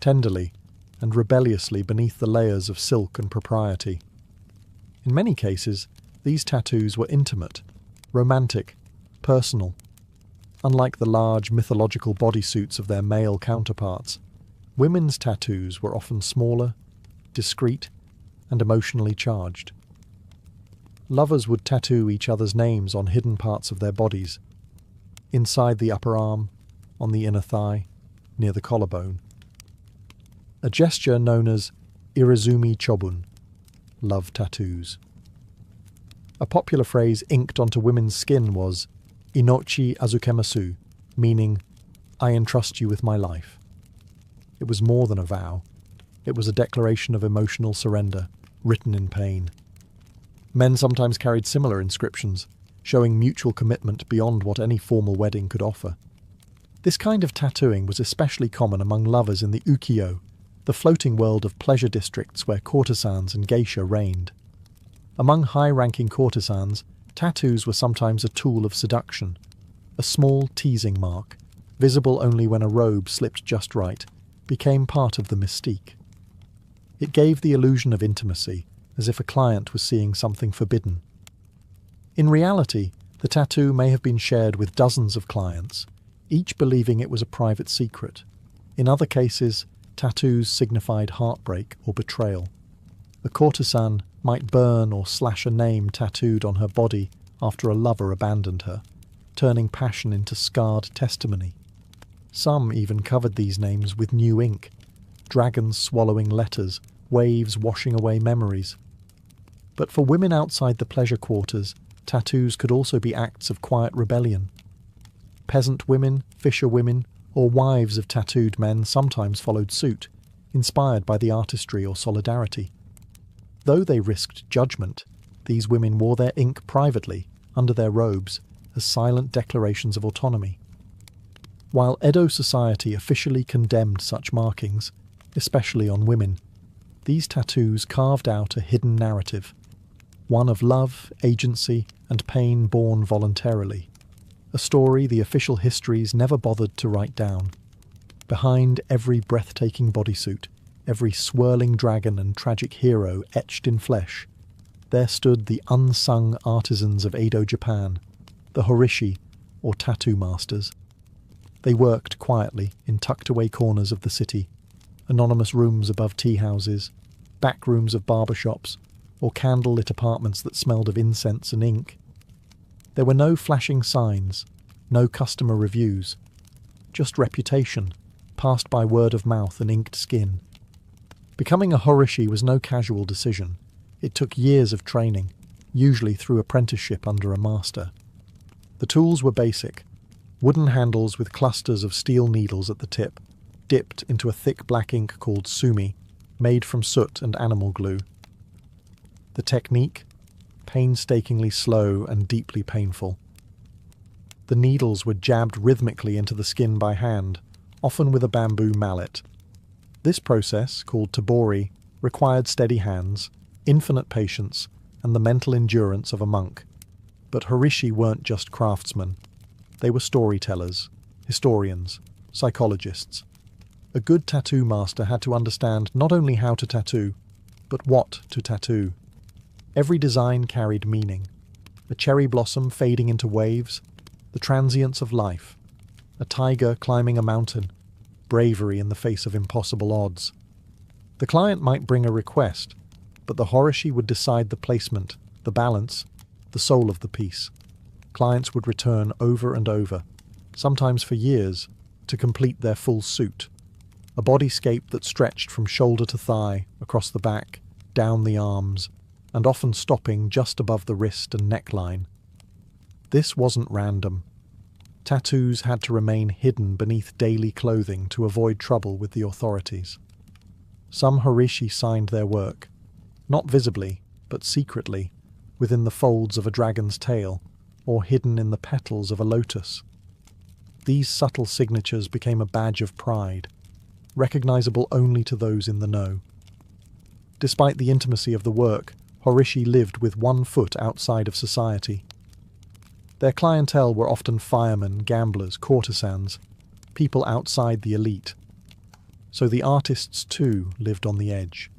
tenderly, and rebelliously beneath the layers of silk and propriety. In many cases, these tattoos were intimate, romantic, personal. Unlike the large mythological bodysuits of their male counterparts, women's tattoos were often smaller, discreet, and emotionally charged. Lovers would tattoo each other's names on hidden parts of their bodies, inside the upper arm, on the inner thigh, near the collarbone. A gesture known as Irizumi Chobun, love tattoos. A popular phrase inked onto women's skin was Inochi azukemasu, meaning, I entrust you with my life. It was more than a vow. It was a declaration of emotional surrender, written in pain. Men sometimes carried similar inscriptions, showing mutual commitment beyond what any formal wedding could offer. This kind of tattooing was especially common among lovers in the ukiyo, the floating world of pleasure districts where courtesans and geisha reigned. Among high-ranking courtesans, tattoos were sometimes a tool of seduction, a small teasing mark, visible only when a robe slipped just right, became part of the mystique. It gave the illusion of intimacy, as if a client was seeing something forbidden. In reality, the tattoo may have been shared with dozens of clients, each believing it was a private secret. In other cases, tattoos signified heartbreak or betrayal. A courtesan might burn or slash a name tattooed on her body after a lover abandoned her, turning passion into scarred testimony. Some even covered these names with new ink, dragons swallowing letters, waves washing away memories. But for women outside the pleasure quarters, tattoos could also be acts of quiet rebellion. Peasant women, fisher women, or wives of tattooed men sometimes followed suit, inspired by the artistry or solidarity. Though they risked judgment, these women wore their ink privately, under their robes, as silent declarations of autonomy. While Edo society officially condemned such markings, especially on women, these tattoos carved out a hidden narrative, one of love, agency, and pain born voluntarily, a story the official histories never bothered to write down. Behind every breathtaking bodysuit, every swirling dragon and tragic hero etched in flesh, there stood the unsung artisans of Edo Japan, the horishi, or tattoo masters. They worked quietly in tucked-away corners of the city, anonymous rooms above tea houses, back rooms of barber shops, or candle-lit apartments that smelled of incense and ink. There were no flashing signs, no customer reviews, just reputation, passed by word of mouth and inked skin. Becoming a horishi was no casual decision. It took years of training, usually through apprenticeship under a master. The tools were basic: wooden handles with clusters of steel needles at the tip, dipped into a thick black ink called sumi, made from soot and animal glue. The technique? Painstakingly slow and deeply painful. The needles were jabbed rhythmically into the skin by hand, often with a bamboo mallet. This process, called tabori, required steady hands, infinite patience, and the mental endurance of a monk. But horishi weren't just craftsmen. They were storytellers, historians, psychologists. A good tattoo master had to understand not only how to tattoo, but what to tattoo. Every design carried meaning. A cherry blossom fading into waves, the transience of life, a tiger climbing a mountain, bravery in the face of impossible odds. The client might bring a request, but the horishi would decide the placement, the balance, the soul of the piece. Clients would return over and over, sometimes for years, to complete their full suit. A bodyscape that stretched from shoulder to thigh, across the back, down the arms, and often stopping just above the wrist and neckline. This wasn't random. Tattoos had to remain hidden beneath daily clothing to avoid trouble with the authorities. Some horishi signed their work, not visibly, but secretly, within the folds of a dragon's tail, or hidden in the petals of a lotus. These subtle signatures became a badge of pride, recognizable only to those in the know. Despite the intimacy of the work, horishi lived with one foot outside of society. Their clientele were often firemen, gamblers, courtesans, people outside the elite. So the artists too lived on the edge,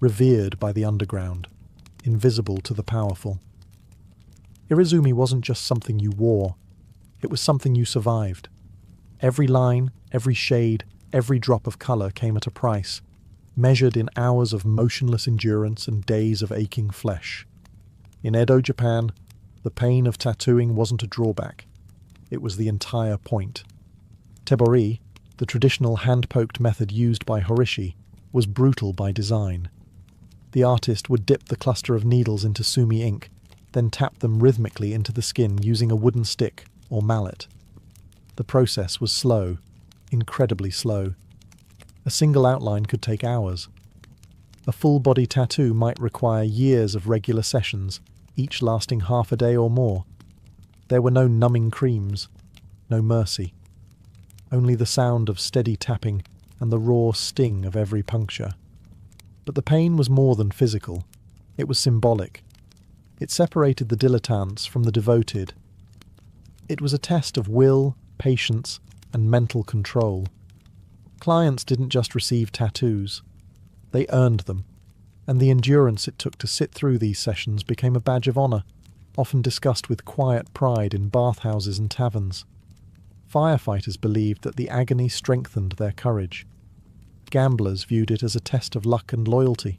revered by the underground, invisible to the powerful. Irizumi wasn't just something you wore, it was something you survived. Every line, every shade, every drop of colour came at a price, measured in hours of motionless endurance and days of aching flesh. In Edo, Japan, the pain of tattooing wasn't a drawback. It was the entire point. Tebori, the traditional hand-poked method used by horishi, was brutal by design. The artist would dip the cluster of needles into sumi ink, then tap them rhythmically into the skin using a wooden stick or mallet. The process was slow, incredibly slow. A single outline could take hours. A full-body tattoo might require years of regular sessions, each lasting half a day or more. There were no numbing creams, no mercy. Only the sound of steady tapping and the raw sting of every puncture. But the pain was more than physical. It was symbolic. It separated the dilettantes from the devoted. It was a test of will, patience, and mental control. Clients didn't just receive tattoos. They earned them, and the endurance it took to sit through these sessions became a badge of honour, often discussed with quiet pride in bathhouses and taverns. Firefighters believed that the agony strengthened their courage. Gamblers viewed it as a test of luck and loyalty.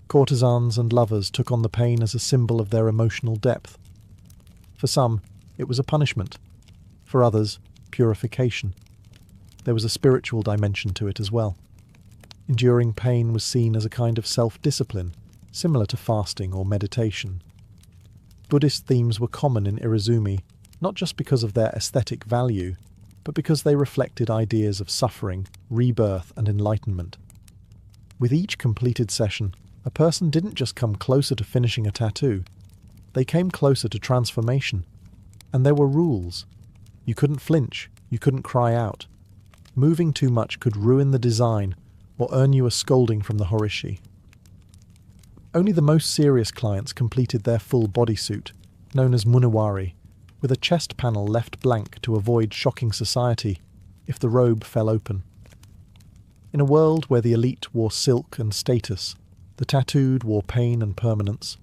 Courtesans and lovers took on the pain as a symbol of their emotional depth. For some, it was a punishment. For others, purification. There was a spiritual dimension to it as well. Enduring pain was seen as a kind of self-discipline, similar to fasting or meditation. Buddhist themes were common in Irizumi, not just because of their aesthetic value, but because they reflected ideas of suffering, rebirth, and enlightenment. With each completed session, a person didn't just come closer to finishing a tattoo, they came closer to transformation. And there were rules. You couldn't flinch, you couldn't cry out. Moving too much could ruin the design or earn you a scolding from the horishi. Only the most serious clients completed their full bodysuit, known as muniwari, with a chest panel left blank to avoid shocking society if the robe fell open. In a world where the elite wore silk and status, the tattooed wore pain and permanence.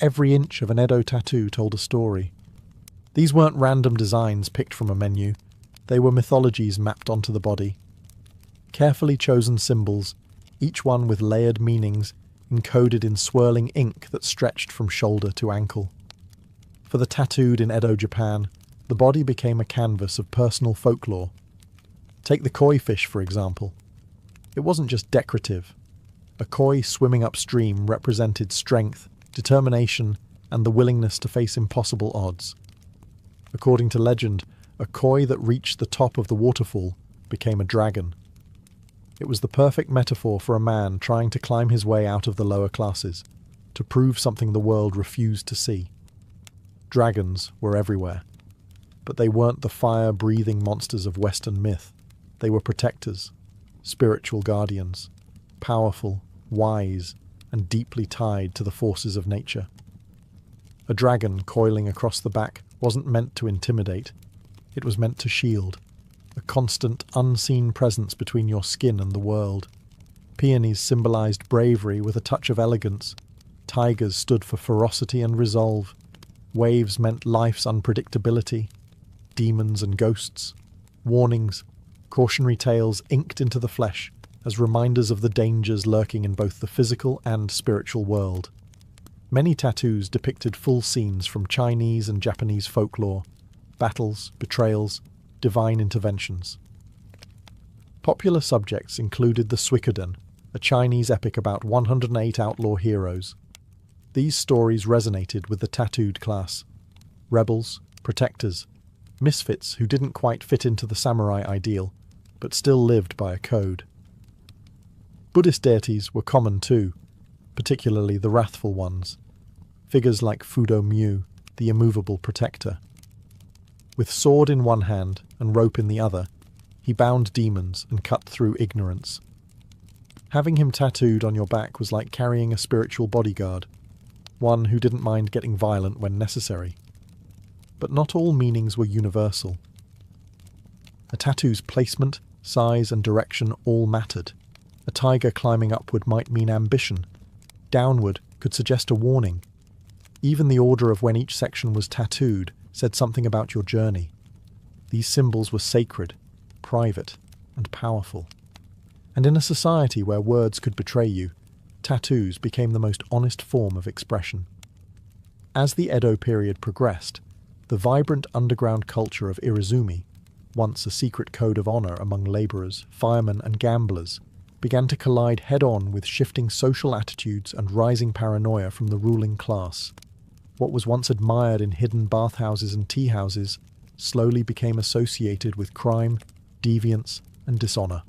Every inch of an Edo tattoo told a story. These weren't random designs picked from a menu. They were mythologies mapped onto the body. Carefully chosen symbols, each one with layered meanings, encoded in swirling ink that stretched from shoulder to ankle. For the tattooed in Edo, Japan, the body became a canvas of personal folklore. Take the koi fish, for example. It wasn't just decorative. A koi swimming upstream represented strength, determination, and the willingness to face impossible odds. According to legend, a koi that reached the top of the waterfall became a dragon. It was the perfect metaphor for a man trying to climb his way out of the lower classes, to prove something the world refused to see. Dragons were everywhere, but they weren't the fire-breathing monsters of Western myth. They were protectors, spiritual guardians, powerful, wise, and deeply tied to the forces of nature. A dragon coiling across the back wasn't meant to intimidate. It was meant to shield, a constant, unseen presence between your skin and the world. Peonies symbolized bravery with a touch of elegance. Tigers stood for ferocity and resolve. Waves meant life's unpredictability. Demons and ghosts. Warnings, cautionary tales inked into the flesh as reminders of the dangers lurking in both the physical and spiritual world. Many tattoos depicted full scenes from Chinese and Japanese folklore, battles, betrayals, divine interventions. Popular subjects included the Suikoden, a Chinese epic about 108 outlaw heroes. These stories resonated with the tattooed class: rebels, protectors, misfits who didn't quite fit into the samurai ideal, but still lived by a code. Buddhist deities were common too, particularly the wrathful ones, figures like Fudo Myu, the immovable protector. With sword in one hand and rope in the other, he bound demons and cut through ignorance. Having him tattooed on your back was like carrying a spiritual bodyguard, one who didn't mind getting violent when necessary. But not all meanings were universal. A tattoo's placement, size, and direction all mattered. A tiger climbing upward might mean ambition. Downward could suggest a warning. Even the order of when each section was tattooed said something about your journey. These symbols were sacred, private, and powerful. And in a society where words could betray you, tattoos became the most honest form of expression. As the Edo period progressed, the vibrant underground culture of Irizumi, once a secret code of honor among laborers, firemen, and gamblers, began to collide head-on with shifting social attitudes and rising paranoia from the ruling class. What was once admired in hidden bathhouses and tea houses slowly became associated with crime, deviance, and dishonor.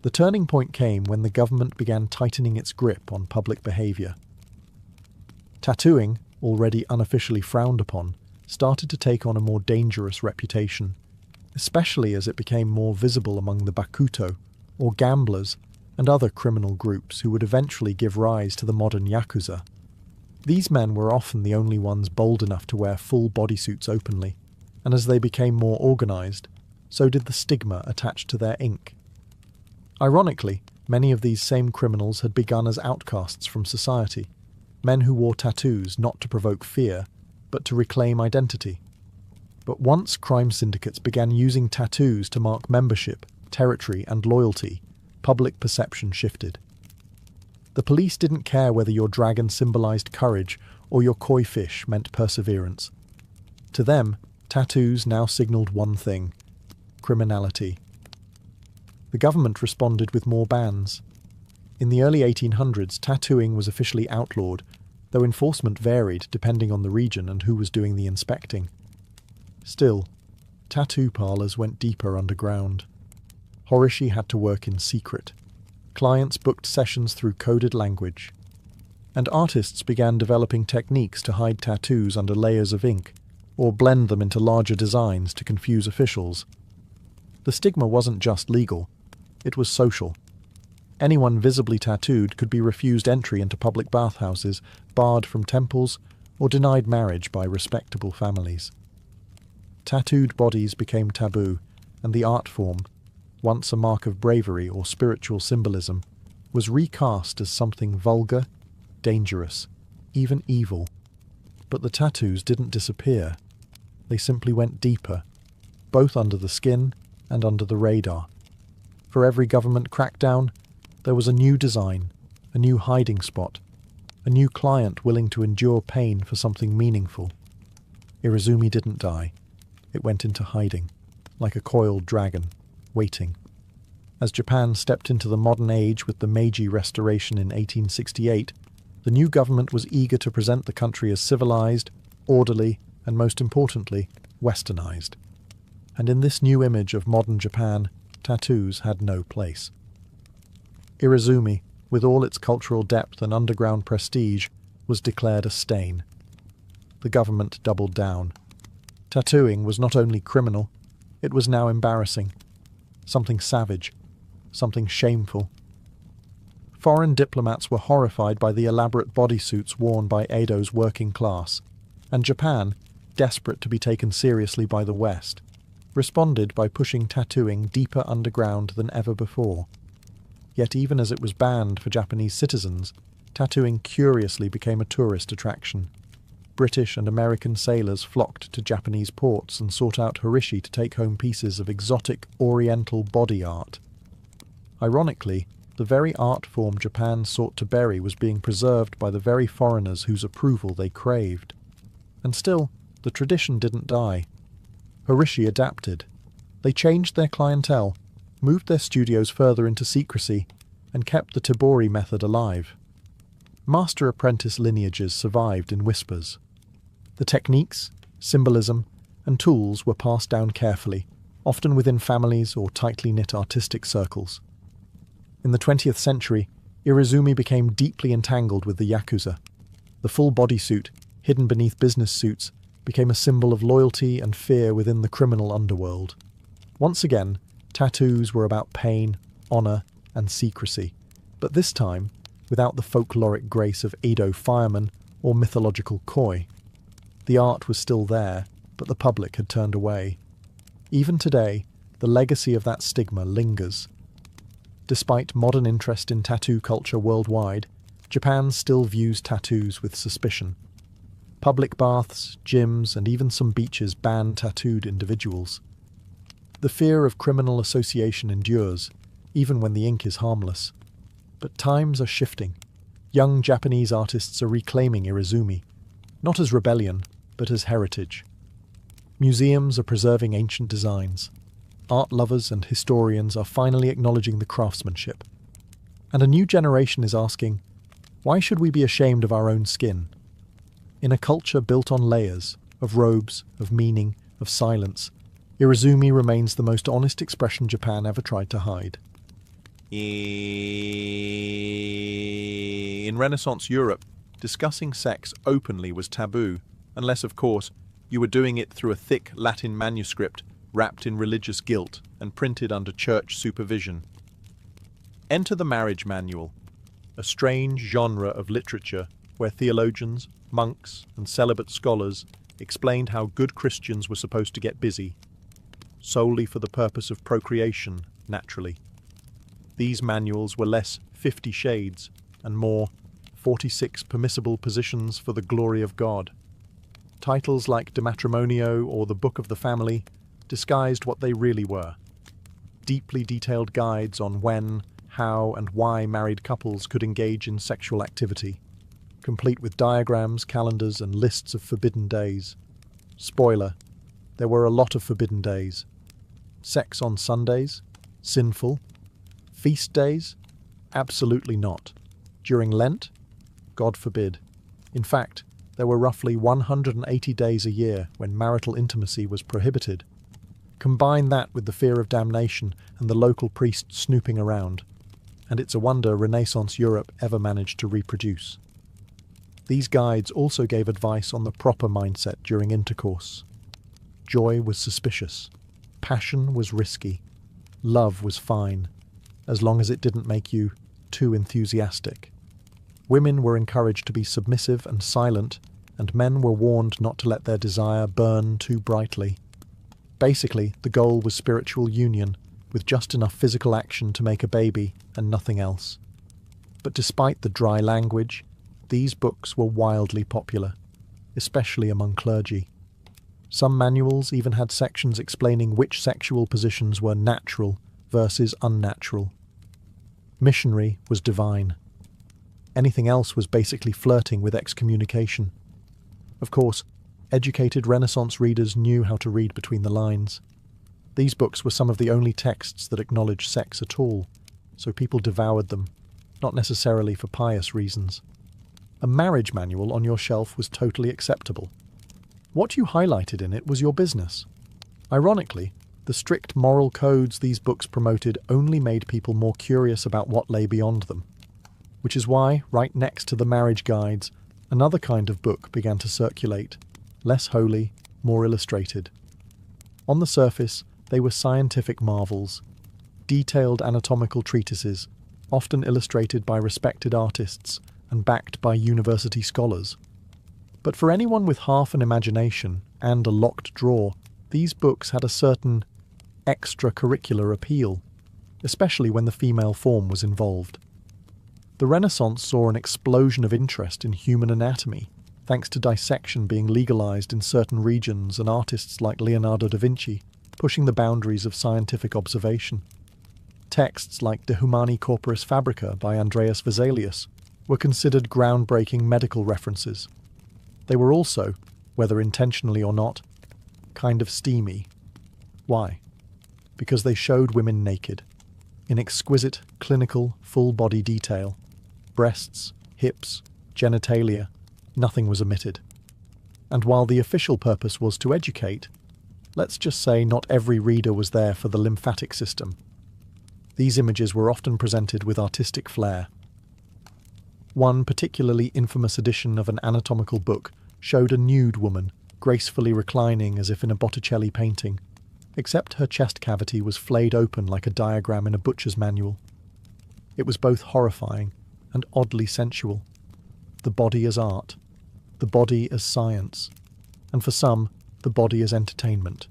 The turning point came when the government began tightening its grip on public behavior. Tattooing, already unofficially frowned upon, started to take on a more dangerous reputation, especially as it became more visible among the bakuto, or gamblers, and other criminal groups who would eventually give rise to the modern yakuza. These men were often the only ones bold enough to wear full bodysuits openly, and as they became more organized, so did the stigma attached to their ink. Ironically, many of these same criminals had begun as outcasts from society, men who wore tattoos not to provoke fear, but to reclaim identity. But once crime syndicates began using tattoos to mark membership, territory, and loyalty, public perception shifted. The police didn't care whether your dragon symbolized courage or your koi fish meant perseverance. To them, tattoos now signaled one thing: criminality. The government responded with more bans. In the early 1800s, tattooing was officially outlawed, though enforcement varied depending on the region and who was doing the inspecting. Still, tattoo parlors went deeper underground. Horishi had to work in secret. Clients booked sessions through coded language. And artists began developing techniques to hide tattoos under layers of ink, or blend them into larger designs to confuse officials. The stigma wasn't just legal, it was social. Anyone visibly tattooed could be refused entry into public bathhouses, barred from temples, or denied marriage by respectable families. Tattooed bodies became taboo, and the art form, once a mark of bravery or spiritual symbolism, was recast as something vulgar, dangerous, even evil. But the tattoos didn't disappear. They simply went deeper, both under the skin and under the radar. For every government crackdown, there was a new design, a new hiding spot, a new client willing to endure pain for something meaningful. Irizumi didn't die. It went into hiding, like a coiled dragon, waiting. As Japan stepped into the modern age with the Meiji Restoration in 1868, the new government was eager to present the country as civilized, orderly, and most importantly, westernized. And in this new image of modern Japan, tattoos had no place. Irizumi, with all its cultural depth and underground prestige, was declared a stain. The government doubled down. Tattooing was not only criminal, it was now embarrassing. Something savage, something shameful. Foreign diplomats were horrified by the elaborate bodysuits worn by Edo's working class, and Japan, desperate to be taken seriously by the West, responded by pushing tattooing deeper underground than ever before. Yet even as it was banned for Japanese citizens, tattooing curiously became a tourist attraction. British and American sailors flocked to Japanese ports and sought out Horishi to take home pieces of exotic oriental body art. Ironically, the very art form Japan sought to bury was being preserved by the very foreigners whose approval they craved. And still, the tradition didn't die. Horishi adapted. They changed their clientele, moved their studios further into secrecy, and kept the Tibori method alive. Master-apprentice lineages survived in whispers. The techniques, symbolism, and tools were passed down carefully, often within families or tightly knit artistic circles. In the 20th century, Irizumi became deeply entangled with the Yakuza. The full bodysuit, hidden beneath business suits, became a symbol of loyalty and fear within the criminal underworld. Once again, tattoos were about pain, honor, and secrecy, but this time without the folkloric grace of Edo firemen or mythological koi. The art was still there, but the public had turned away. Even today, the legacy of that stigma lingers. Despite modern interest in tattoo culture worldwide, Japan still views tattoos with suspicion. Public baths, gyms, and even some beaches ban tattooed individuals. The fear of criminal association endures, even when the ink is harmless. But times are shifting. Young Japanese artists are reclaiming Irizumi, not as rebellion, but as heritage. Museums are preserving ancient designs. Art lovers and historians are finally acknowledging the craftsmanship. And a new generation is asking, why should we be ashamed of our own skin? In a culture built on layers, of robes, of meaning, of silence, Irizumi remains the most honest expression Japan ever tried to hide. In Renaissance Europe, discussing sex openly was taboo, unless, of course, you were doing it through a thick Latin manuscript wrapped in religious guilt and printed under church supervision. Enter the marriage manual, a strange genre of literature where theologians, monks, and celibate scholars explained how good Christians were supposed to get busy, solely for the purpose of procreation, naturally. These manuals were less 50 Shades and more 46 Permissible Positions for the Glory of God. Titles like De Matrimonio or The Book of the Family disguised what they really were. Deeply detailed guides on when, how, and why married couples could engage in sexual activity, complete with diagrams, calendars, and lists of forbidden days. Spoiler, there were a lot of forbidden days. Sex on Sundays? Sinful. Feast days? Absolutely not. During Lent? God forbid. In fact, there were roughly 180 days a year when marital intimacy was prohibited. Combine that with the fear of damnation and the local priest snooping around, and it's a wonder Renaissance Europe ever managed to reproduce. These guides also gave advice on the proper mindset during intercourse. Joy was suspicious. Passion was risky. Love was fine, as long as it didn't make you too enthusiastic. Women were encouraged to be submissive and silent, and men were warned not to let their desire burn too brightly. Basically, the goal was spiritual union, with just enough physical action to make a baby and nothing else. But despite the dry language, these books were wildly popular, especially among clergy. Some manuals even had sections explaining which sexual positions were natural versus unnatural. Missionary was divine. Anything else was basically flirting with excommunication. Of course, educated Renaissance readers knew how to read between the lines. These books were some of the only texts that acknowledged sex at all, so people devoured them, not necessarily for pious reasons. A marriage manual on your shelf was totally acceptable. What you highlighted in it was your business. Ironically, the strict moral codes these books promoted only made people more curious about what lay beyond them. Which is why, right next to the marriage guides, another kind of book began to circulate, less holy, more illustrated. On the surface, they were scientific marvels, detailed anatomical treatises, often illustrated by respected artists and backed by university scholars. But for anyone with half an imagination and a locked drawer, these books had a certain extracurricular appeal, especially when the female form was involved. The Renaissance saw an explosion of interest in human anatomy, thanks to dissection being legalized in certain regions and artists like Leonardo da Vinci pushing the boundaries of scientific observation. Texts like De Humani Corporis Fabrica by Andreas Vesalius were considered groundbreaking medical references. They were also, whether intentionally or not, kind of steamy. Why? Because they showed women naked, in exquisite, clinical, full-body detail. Breasts, hips, genitalia, nothing was omitted. And while the official purpose was to educate, let's just say not every reader was there for the lymphatic system. These images were often presented with artistic flair. One particularly infamous edition of an anatomical book showed a nude woman gracefully reclining as if in a Botticelli painting, except her chest cavity was flayed open like a diagram in a butcher's manual. It was both horrifying and oddly sensual. The body as art, the body as science, and for some, the body as entertainment.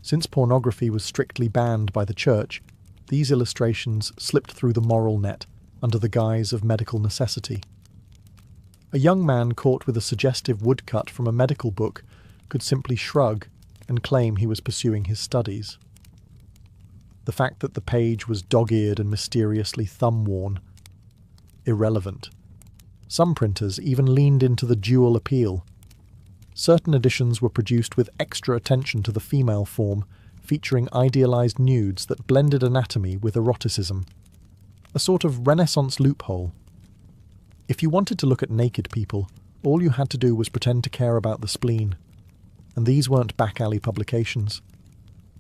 Since pornography was strictly banned by the church, these illustrations slipped through the moral net under the guise of medical necessity. A young man caught with a suggestive woodcut from a medical book could simply shrug and claim he was pursuing his studies. The fact that the page was dog-eared and mysteriously thumb-worn, irrelevant. Some printers even leaned into the dual appeal. Certain editions were produced with extra attention to the female form, featuring idealized nudes that blended anatomy with eroticism. A sort of Renaissance loophole. If you wanted to look at naked people, all you had to do was pretend to care about the spleen. And these weren't back-alley publications.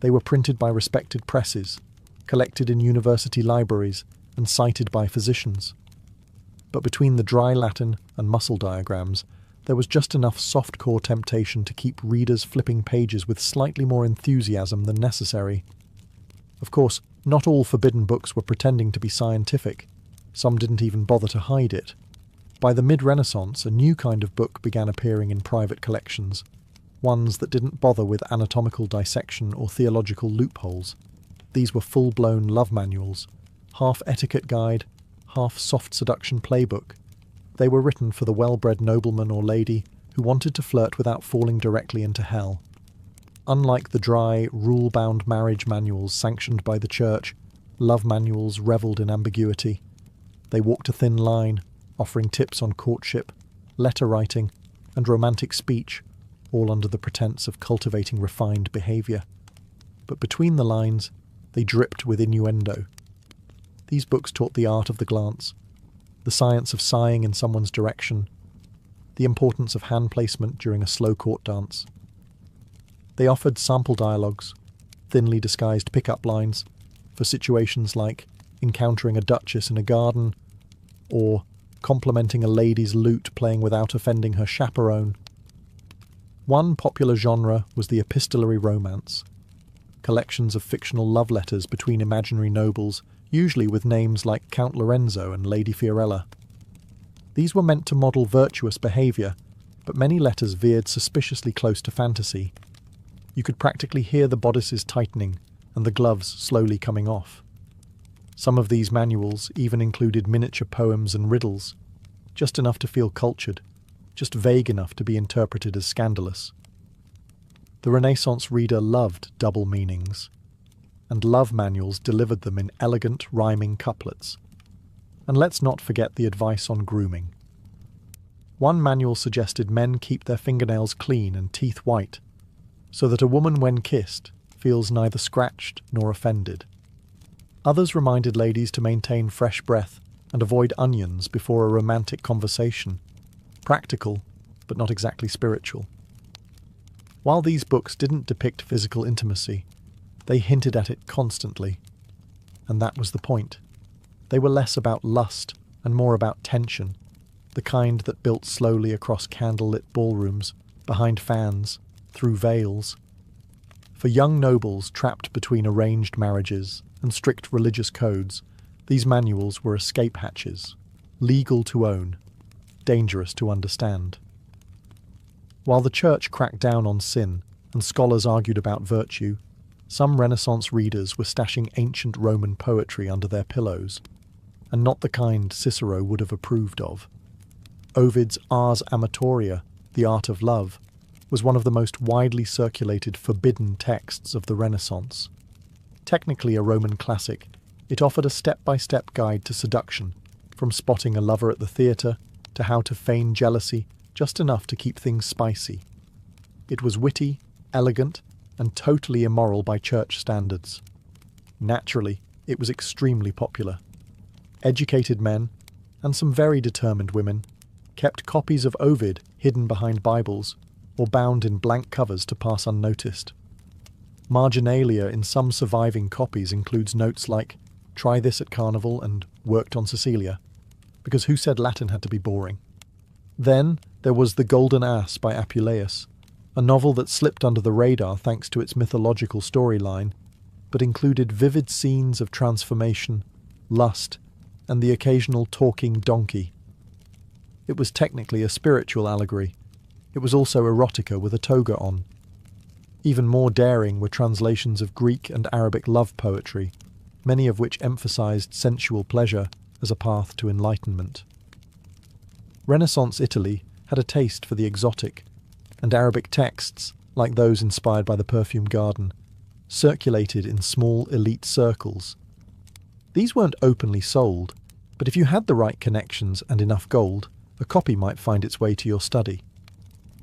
They were printed by respected presses, collected in university libraries, and cited by physicians. But between the dry Latin and muscle diagrams, there was just enough soft-core temptation to keep readers flipping pages with slightly more enthusiasm than necessary. Of course, not all forbidden books were pretending to be scientific. Some didn't even bother to hide it. By the mid-Renaissance, a new kind of book began appearing in private collections, ones that didn't bother with anatomical dissection or theological loopholes. These were full-blown love manuals, half etiquette guide, half soft seduction playbook. They were written for the well-bred nobleman or lady who wanted to flirt without falling directly into hell. Unlike the dry, rule-bound marriage manuals sanctioned by the church, love manuals revelled in ambiguity. They walked a thin line, offering tips on courtship, letter writing, and romantic speech, all under the pretense of cultivating refined behaviour. But between the lines, they dripped with innuendo. These books taught the art of the glance, the science of sighing in someone's direction, the importance of hand placement during a slow court dance. They offered sample dialogues, thinly disguised pick-up lines, for situations like encountering a duchess in a garden, or complimenting a lady's lute playing without offending her chaperone. One popular genre was the epistolary romance, collections of fictional love letters between imaginary nobles, usually with names like Count Lorenzo and Lady Fiorella. These were meant to model virtuous behaviour, but many letters veered suspiciously close to fantasy. You could practically hear the bodices tightening and the gloves slowly coming off. Some of these manuals even included miniature poems and riddles, just enough to feel cultured, just vague enough to be interpreted as scandalous. The Renaissance reader loved double meanings, and love manuals delivered them in elegant, rhyming couplets. And let's not forget the advice on grooming. One manual suggested men keep their fingernails clean and teeth white, so that a woman when kissed feels neither scratched nor offended. Others reminded ladies to maintain fresh breath and avoid onions before a romantic conversation. Practical, but not exactly spiritual. While these books didn't depict physical intimacy, they hinted at it constantly. And that was the point. They were less about lust and more about tension, the kind that built slowly across candlelit ballrooms, behind fans, through veils. For young nobles trapped between arranged marriages and strict religious codes, these manuals were escape hatches, legal to own, dangerous to understand. While the church cracked down on sin and scholars argued about virtue, some Renaissance readers were stashing ancient Roman poetry under their pillows, and not the kind Cicero would have approved of. Ovid's Ars Amatoria, The Art of Love, was one of the most widely circulated forbidden texts of the Renaissance. Technically a Roman classic, it offered a step-by-step guide to seduction, from spotting a lover at the theatre to how to feign jealousy just enough to keep things spicy. It was witty, elegant, and totally immoral by church standards. Naturally, it was extremely popular. Educated men, and some very determined women, kept copies of Ovid hidden behind Bibles or bound in blank covers to pass unnoticed. Marginalia in some surviving copies includes notes like, "Try this at Carnival" and "Worked on Cecilia," because who said Latin had to be boring? Then there was The Golden Ass by Apuleius, a novel that slipped under the radar thanks to its mythological storyline, but included vivid scenes of transformation, lust, and the occasional talking donkey. It was technically a spiritual allegory. It was also erotica with a toga on. Even more daring were translations of Greek and Arabic love poetry, many of which emphasized sensual pleasure as a path to enlightenment. Renaissance Italy had a taste for the exotic, and Arabic texts, like those inspired by the Perfume Garden, circulated in small elite circles. These weren't openly sold, but if you had the right connections and enough gold, a copy might find its way to your study.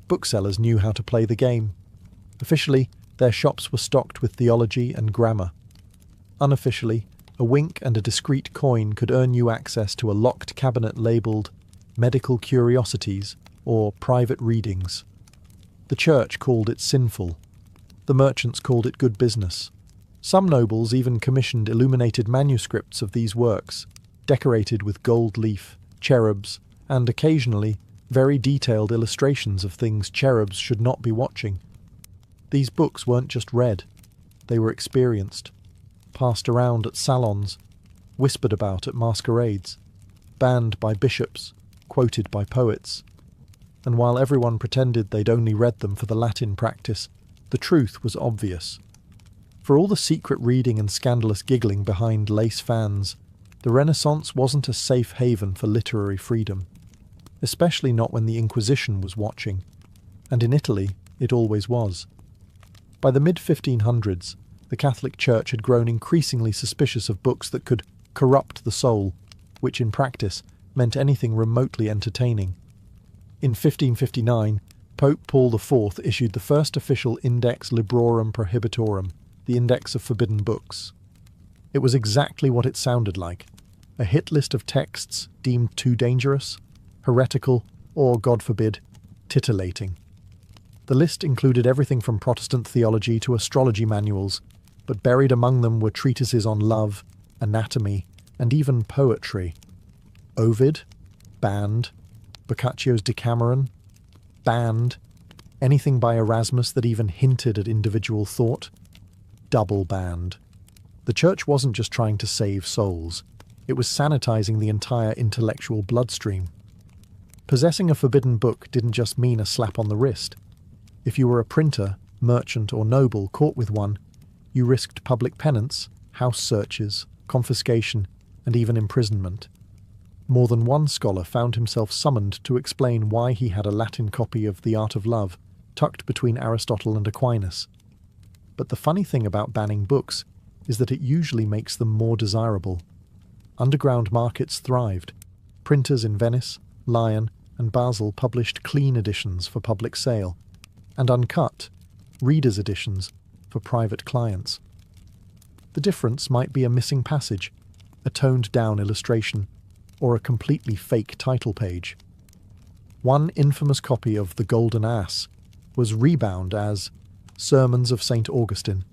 Booksellers knew how to play the game. Officially, their shops were stocked with theology and grammar. Unofficially, a wink and a discreet coin could earn you access to a locked cabinet labelled Medical Curiosities or Private Readings. The church called it sinful. The merchants called it good business. Some nobles even commissioned illuminated manuscripts of these works, decorated with gold leaf, cherubs, and occasionally very detailed illustrations of things cherubs should not be watching. These books weren't just read, they were experienced, passed around at salons, whispered about at masquerades, banned by bishops, quoted by poets. And while everyone pretended they'd only read them for the Latin practice, the truth was obvious. For all the secret reading and scandalous giggling behind lace fans, the Renaissance wasn't a safe haven for literary freedom, especially not when the Inquisition was watching, and in Italy it always was. By the mid-1500s, the Catholic Church had grown increasingly suspicious of books that could corrupt the soul, which in practice meant anything remotely entertaining. In 1559, Pope Paul IV issued the first official Index Librorum Prohibitorum, the Index of Forbidden Books. It was exactly what it sounded like, a hit list of texts deemed too dangerous, heretical, or, God forbid, titillating. The list included everything from Protestant theology to astrology manuals, but buried among them were treatises on love, anatomy, and even poetry. Ovid, banned. Boccaccio's Decameron, banned. Anything by Erasmus that even hinted at individual thought, double banned. The church wasn't just trying to save souls, it was sanitizing the entire intellectual bloodstream. Possessing a forbidden book didn't just mean a slap on the wrist. If you were a printer, merchant, or noble caught with one, you risked public penance, house searches, confiscation, and even imprisonment. More than one scholar found himself summoned to explain why he had a Latin copy of The Art of Love tucked between Aristotle and Aquinas. But the funny thing about banning books is that it usually makes them more desirable. Underground markets thrived. Printers in Venice, Lyon, and Basel published clean editions for public sale, and uncut, readers' editions for private clients. The difference might be a missing passage, a toned-down illustration, or a completely fake title page. One infamous copy of The Golden Ass was rebound as Sermons of St. Augustine.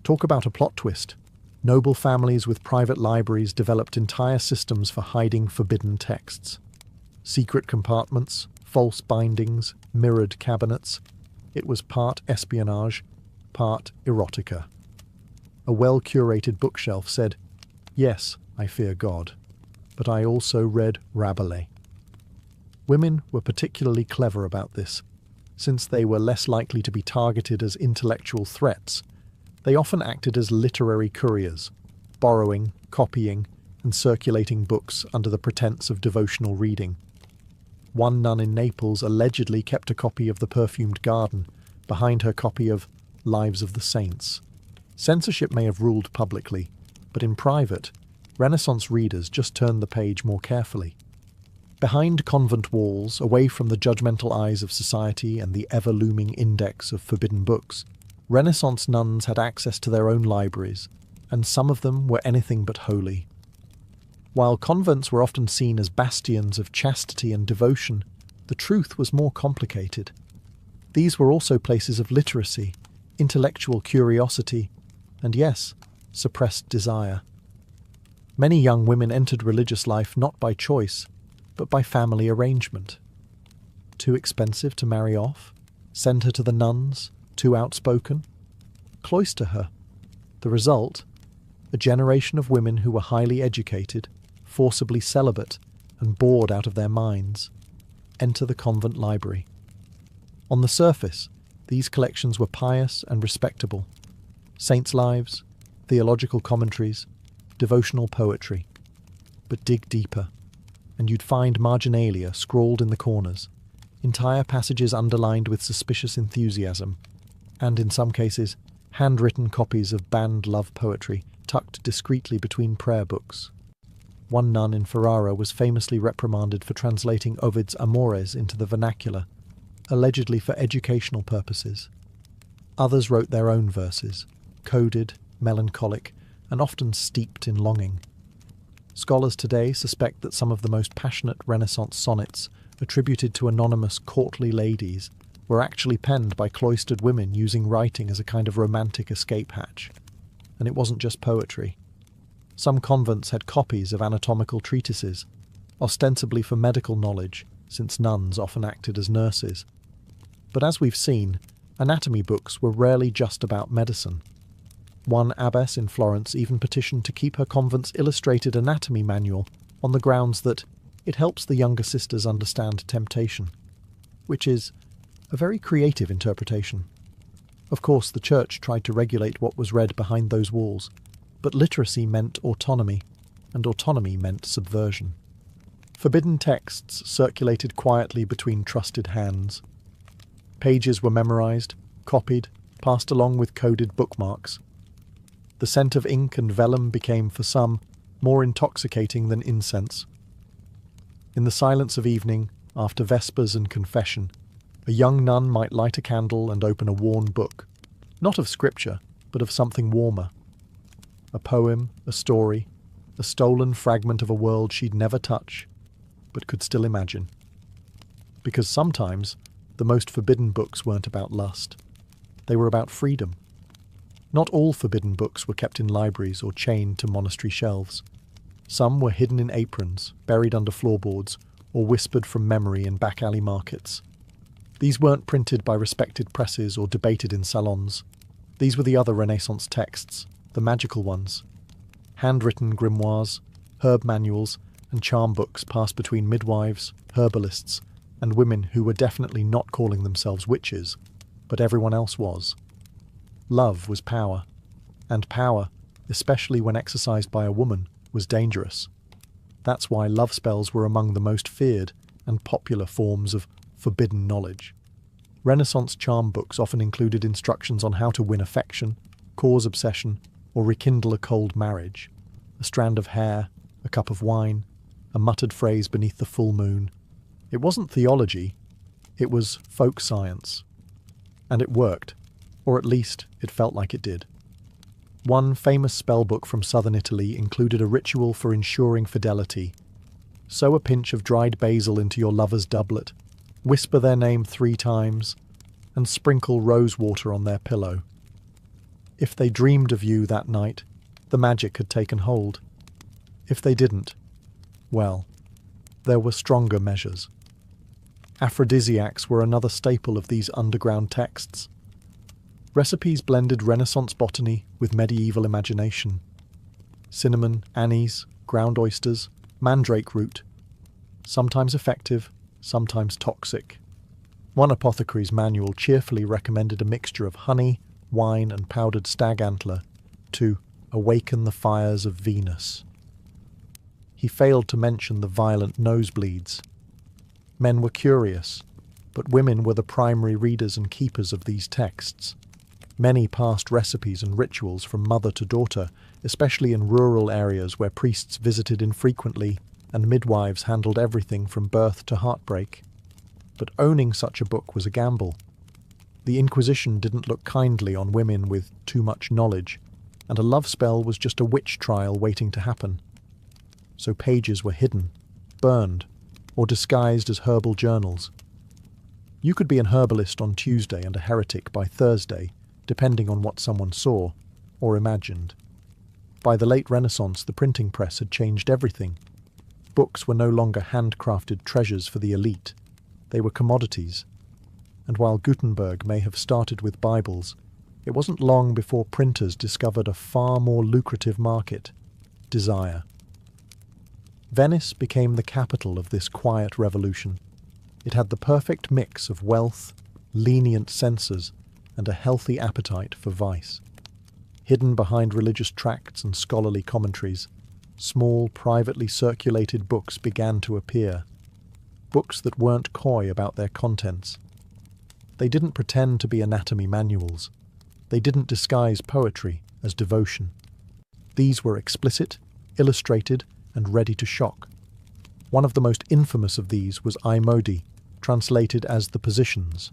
Talk about a plot twist. Noble families with private libraries developed entire systems for hiding forbidden texts. Secret compartments, false bindings, mirrored cabinets. It was part espionage, part erotica. A well-curated bookshelf said, "Yes, I fear God, but I also read Rabelais." Women were particularly clever about this. Since they were less likely to be targeted as intellectual threats, they often acted as literary couriers, borrowing, copying, and circulating books under the pretense of devotional reading. One nun in Naples allegedly kept a copy of The Perfumed Garden behind her copy of Lives of the Saints. Censorship may have ruled publicly, but in private, Renaissance readers just turned the page more carefully. Behind convent walls, away from the judgmental eyes of society and the ever-looming index of forbidden books, Renaissance nuns had access to their own libraries, and some of them were anything but holy. While convents were often seen as bastions of chastity and devotion, the truth was more complicated. These were also places of literacy, intellectual curiosity, and yes, suppressed desire. Many young women entered religious life not by choice, but by family arrangement. Too expensive to marry off? Send her to the nuns? Too outspoken? Cloister her. The result? A generation of women who were highly educated, forcibly celibate, and bored out of their minds. Enter the convent library. On the surface, these collections were pious and respectable. Saints' lives, theological commentaries, devotional poetry. But dig deeper, and you'd find marginalia scrawled in the corners, entire passages underlined with suspicious enthusiasm, and in some cases, handwritten copies of banned love poetry tucked discreetly between prayer books. One nun in Ferrara was famously reprimanded for translating Ovid's Amores into the vernacular, allegedly for educational purposes. Others wrote their own verses, coded, melancholic, and often steeped in longing. Scholars today suspect that some of the most passionate Renaissance sonnets, attributed to anonymous courtly ladies, were actually penned by cloistered women using writing as a kind of romantic escape hatch. And it wasn't just poetry. Some convents had copies of anatomical treatises, ostensibly for medical knowledge, since nuns often acted as nurses. But as we've seen, anatomy books were rarely just about medicine. One abbess in Florence even petitioned to keep her convent's illustrated anatomy manual on the grounds that it helps the younger sisters understand temptation, which is a very creative interpretation. Of course, the church tried to regulate what was read behind those walls, but literacy meant autonomy, and autonomy meant subversion. Forbidden texts circulated quietly between trusted hands. Pages were memorized, copied, passed along with coded bookmarks. The scent of ink and vellum became, for some, more intoxicating than incense. In the silence of evening, after vespers and confession, a young nun might light a candle and open a worn book, not of scripture, but of something warmer. A poem, a story, a stolen fragment of a world she'd never touch, but could still imagine. Because sometimes the most forbidden books weren't about lust. They were about freedom. Not all forbidden books were kept in libraries or chained to monastery shelves. Some were hidden in aprons, buried under floorboards, or whispered from memory in back-alley markets. These weren't printed by respected presses or debated in salons. These were the other Renaissance texts, the magical ones. Handwritten grimoires, herb manuals, and charm books passed between midwives, herbalists, and women who were definitely not calling themselves witches, but everyone else was. Love was power, and power, especially when exercised by a woman, was dangerous. That's why love spells were among the most feared and popular forms of forbidden knowledge. Renaissance charm books often included instructions on how to win affection, cause obsession, or rekindle a cold marriage. A strand of hair, a cup of wine, a muttered phrase beneath the full moon. It wasn't theology, it was folk science. And it worked, or at least it felt like it did. One famous spellbook from southern Italy included a ritual for ensuring fidelity. Sew a pinch of dried basil into your lover's doublet, whisper their name 3 times, and sprinkle rose water on their pillow. If they dreamed of you that night, the magic had taken hold. If they didn't, well, there were stronger measures. Aphrodisiacs were another staple of these underground texts. Recipes blended Renaissance botany with medieval imagination. Cinnamon, anise, ground oysters, mandrake root. Sometimes effective, sometimes toxic. One apothecary's manual cheerfully recommended a mixture of honey, wine, and powdered stag antler to awaken the fires of Venus. He failed to mention the violent nosebleeds. Men were curious, but women were the primary readers and keepers of these texts. Many passed recipes and rituals from mother to daughter, especially in rural areas where priests visited infrequently and midwives handled everything from birth to heartbreak. But owning such a book was a gamble. The Inquisition didn't look kindly on women with too much knowledge, and a love spell was just a witch trial waiting to happen. So pages were hidden, burned, or disguised as herbal journals. You could be an herbalist on Tuesday and a heretic by Thursday, depending on what someone saw or imagined. By the late Renaissance, the printing press had changed everything. Books were no longer handcrafted treasures for the elite. They were commodities. And while Gutenberg may have started with Bibles, it wasn't long before printers discovered a far more lucrative market: desire. Venice became the capital of this quiet revolution. It had the perfect mix of wealth, lenient censors, and a healthy appetite for vice. Hidden behind religious tracts and scholarly commentaries, small, privately circulated books began to appear. Books that weren't coy about their contents. They didn't pretend to be anatomy manuals. They didn't disguise poetry as devotion. These were explicit, illustrated, and ready to shock. One of the most infamous of these was I Modi, translated as The Positions.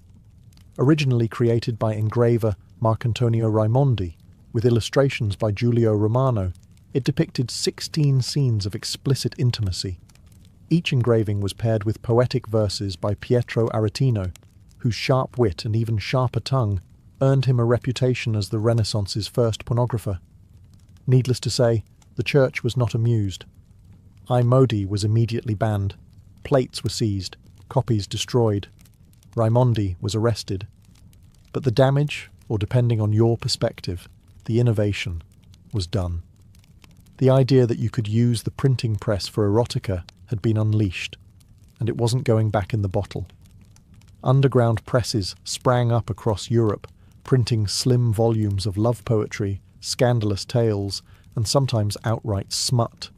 Originally created by engraver Marcantonio Raimondi, with illustrations by Giulio Romano, it depicted 16 scenes of explicit intimacy. Each engraving was paired with poetic verses by Pietro Aretino, whose sharp wit and even sharper tongue earned him a reputation as the Renaissance's first pornographer. Needless to say, the church was not amused. I Modi was immediately banned. Plates were seized, copies destroyed. Raimondi was arrested. But the damage, or depending on your perspective, the innovation, was done. The idea that you could use the printing press for erotica had been unleashed, and it wasn't going back in the bottle. Underground presses sprang up across Europe, printing slim volumes of love poetry, scandalous tales, and sometimes outright smut.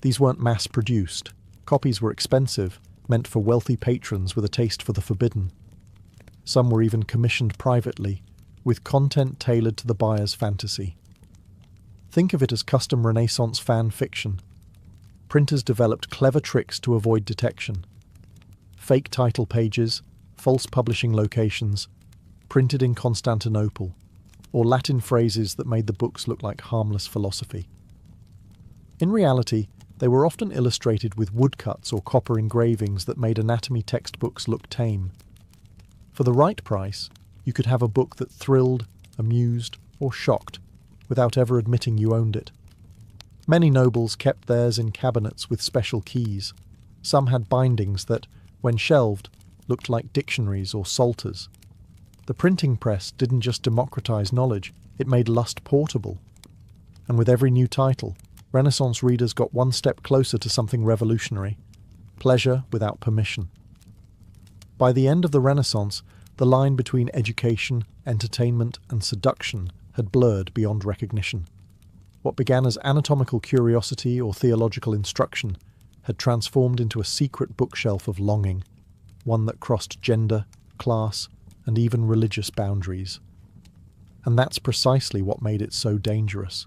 These weren't mass-produced. Copies were expensive, meant for wealthy patrons with a taste for the forbidden. Some were even commissioned privately, with content tailored to the buyer's fantasy. Think of it as custom Renaissance fan fiction. Printers developed clever tricks to avoid detection. Fake title pages, false publishing locations, printed in Constantinople, or Latin phrases that made the books look like harmless philosophy. In reality, they were often illustrated with woodcuts or copper engravings that made anatomy textbooks look tame. For the right price, you could have a book that thrilled, amused, or shocked, without ever admitting you owned it. Many nobles kept theirs in cabinets with special keys. Some had bindings that, when shelved, looked like dictionaries or psalters. The printing press didn't just democratize knowledge, it made lust portable. And with every new title, Renaissance readers got one step closer to something revolutionary: pleasure without permission. By the end of the Renaissance, the line between education, entertainment, and seduction had blurred beyond recognition. What began as anatomical curiosity or theological instruction had transformed into a secret bookshelf of longing, one that crossed gender, class, and even religious boundaries. And that's precisely what made it so dangerous.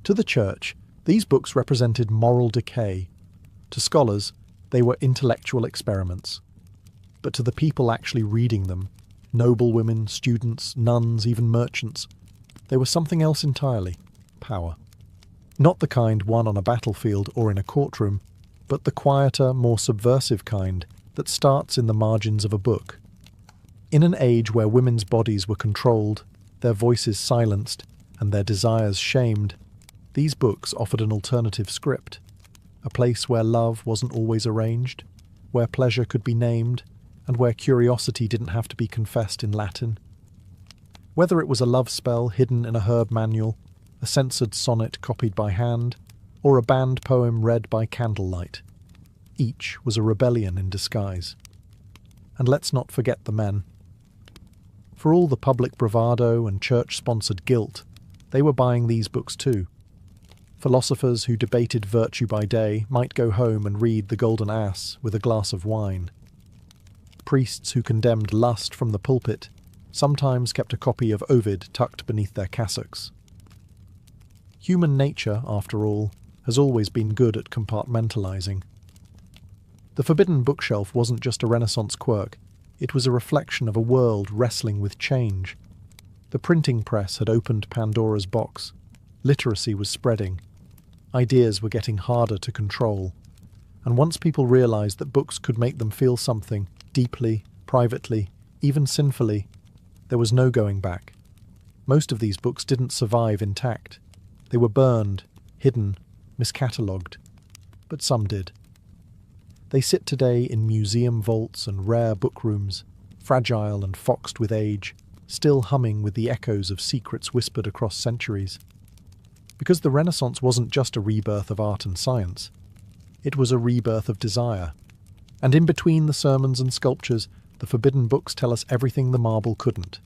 To the church, these books represented moral decay. To scholars, they were intellectual experiments. But to the people actually reading them, noblewomen, students, nuns, even merchants, they were something else entirely: power. Not the kind won on a battlefield or in a courtroom, but the quieter, more subversive kind that starts in the margins of a book. In an age where women's bodies were controlled, their voices silenced, and their desires shamed, these books offered an alternative script, a place where love wasn't always arranged, where pleasure could be named, and where curiosity didn't have to be confessed in Latin. Whether it was a love spell hidden in a herb manual, a censored sonnet copied by hand, or a banned poem read by candlelight, each was a rebellion in disguise. And let's not forget the men. For all the public bravado and church-sponsored guilt, they were buying these books too. Philosophers who debated virtue by day might go home and read The Golden Ass with a glass of wine. Priests who condemned lust from the pulpit sometimes kept a copy of Ovid tucked beneath their cassocks. Human nature, after all, has always been good at compartmentalizing. The forbidden bookshelf wasn't just a Renaissance quirk, it was a reflection of a world wrestling with change. The printing press had opened Pandora's box. Literacy was spreading. Ideas were getting harder to control. And once people realized that books could make them feel something, deeply, privately, even sinfully, there was no going back. Most of these books didn't survive intact. They were burned, hidden, miscatalogued. But some did. They sit today in museum vaults and rare bookrooms, fragile and foxed with age, still humming with the echoes of secrets whispered across centuries. Because the Renaissance wasn't just a rebirth of art and science. It was a rebirth of desire. And in between the sermons and sculptures, the forbidden books tell us everything the marble couldn't.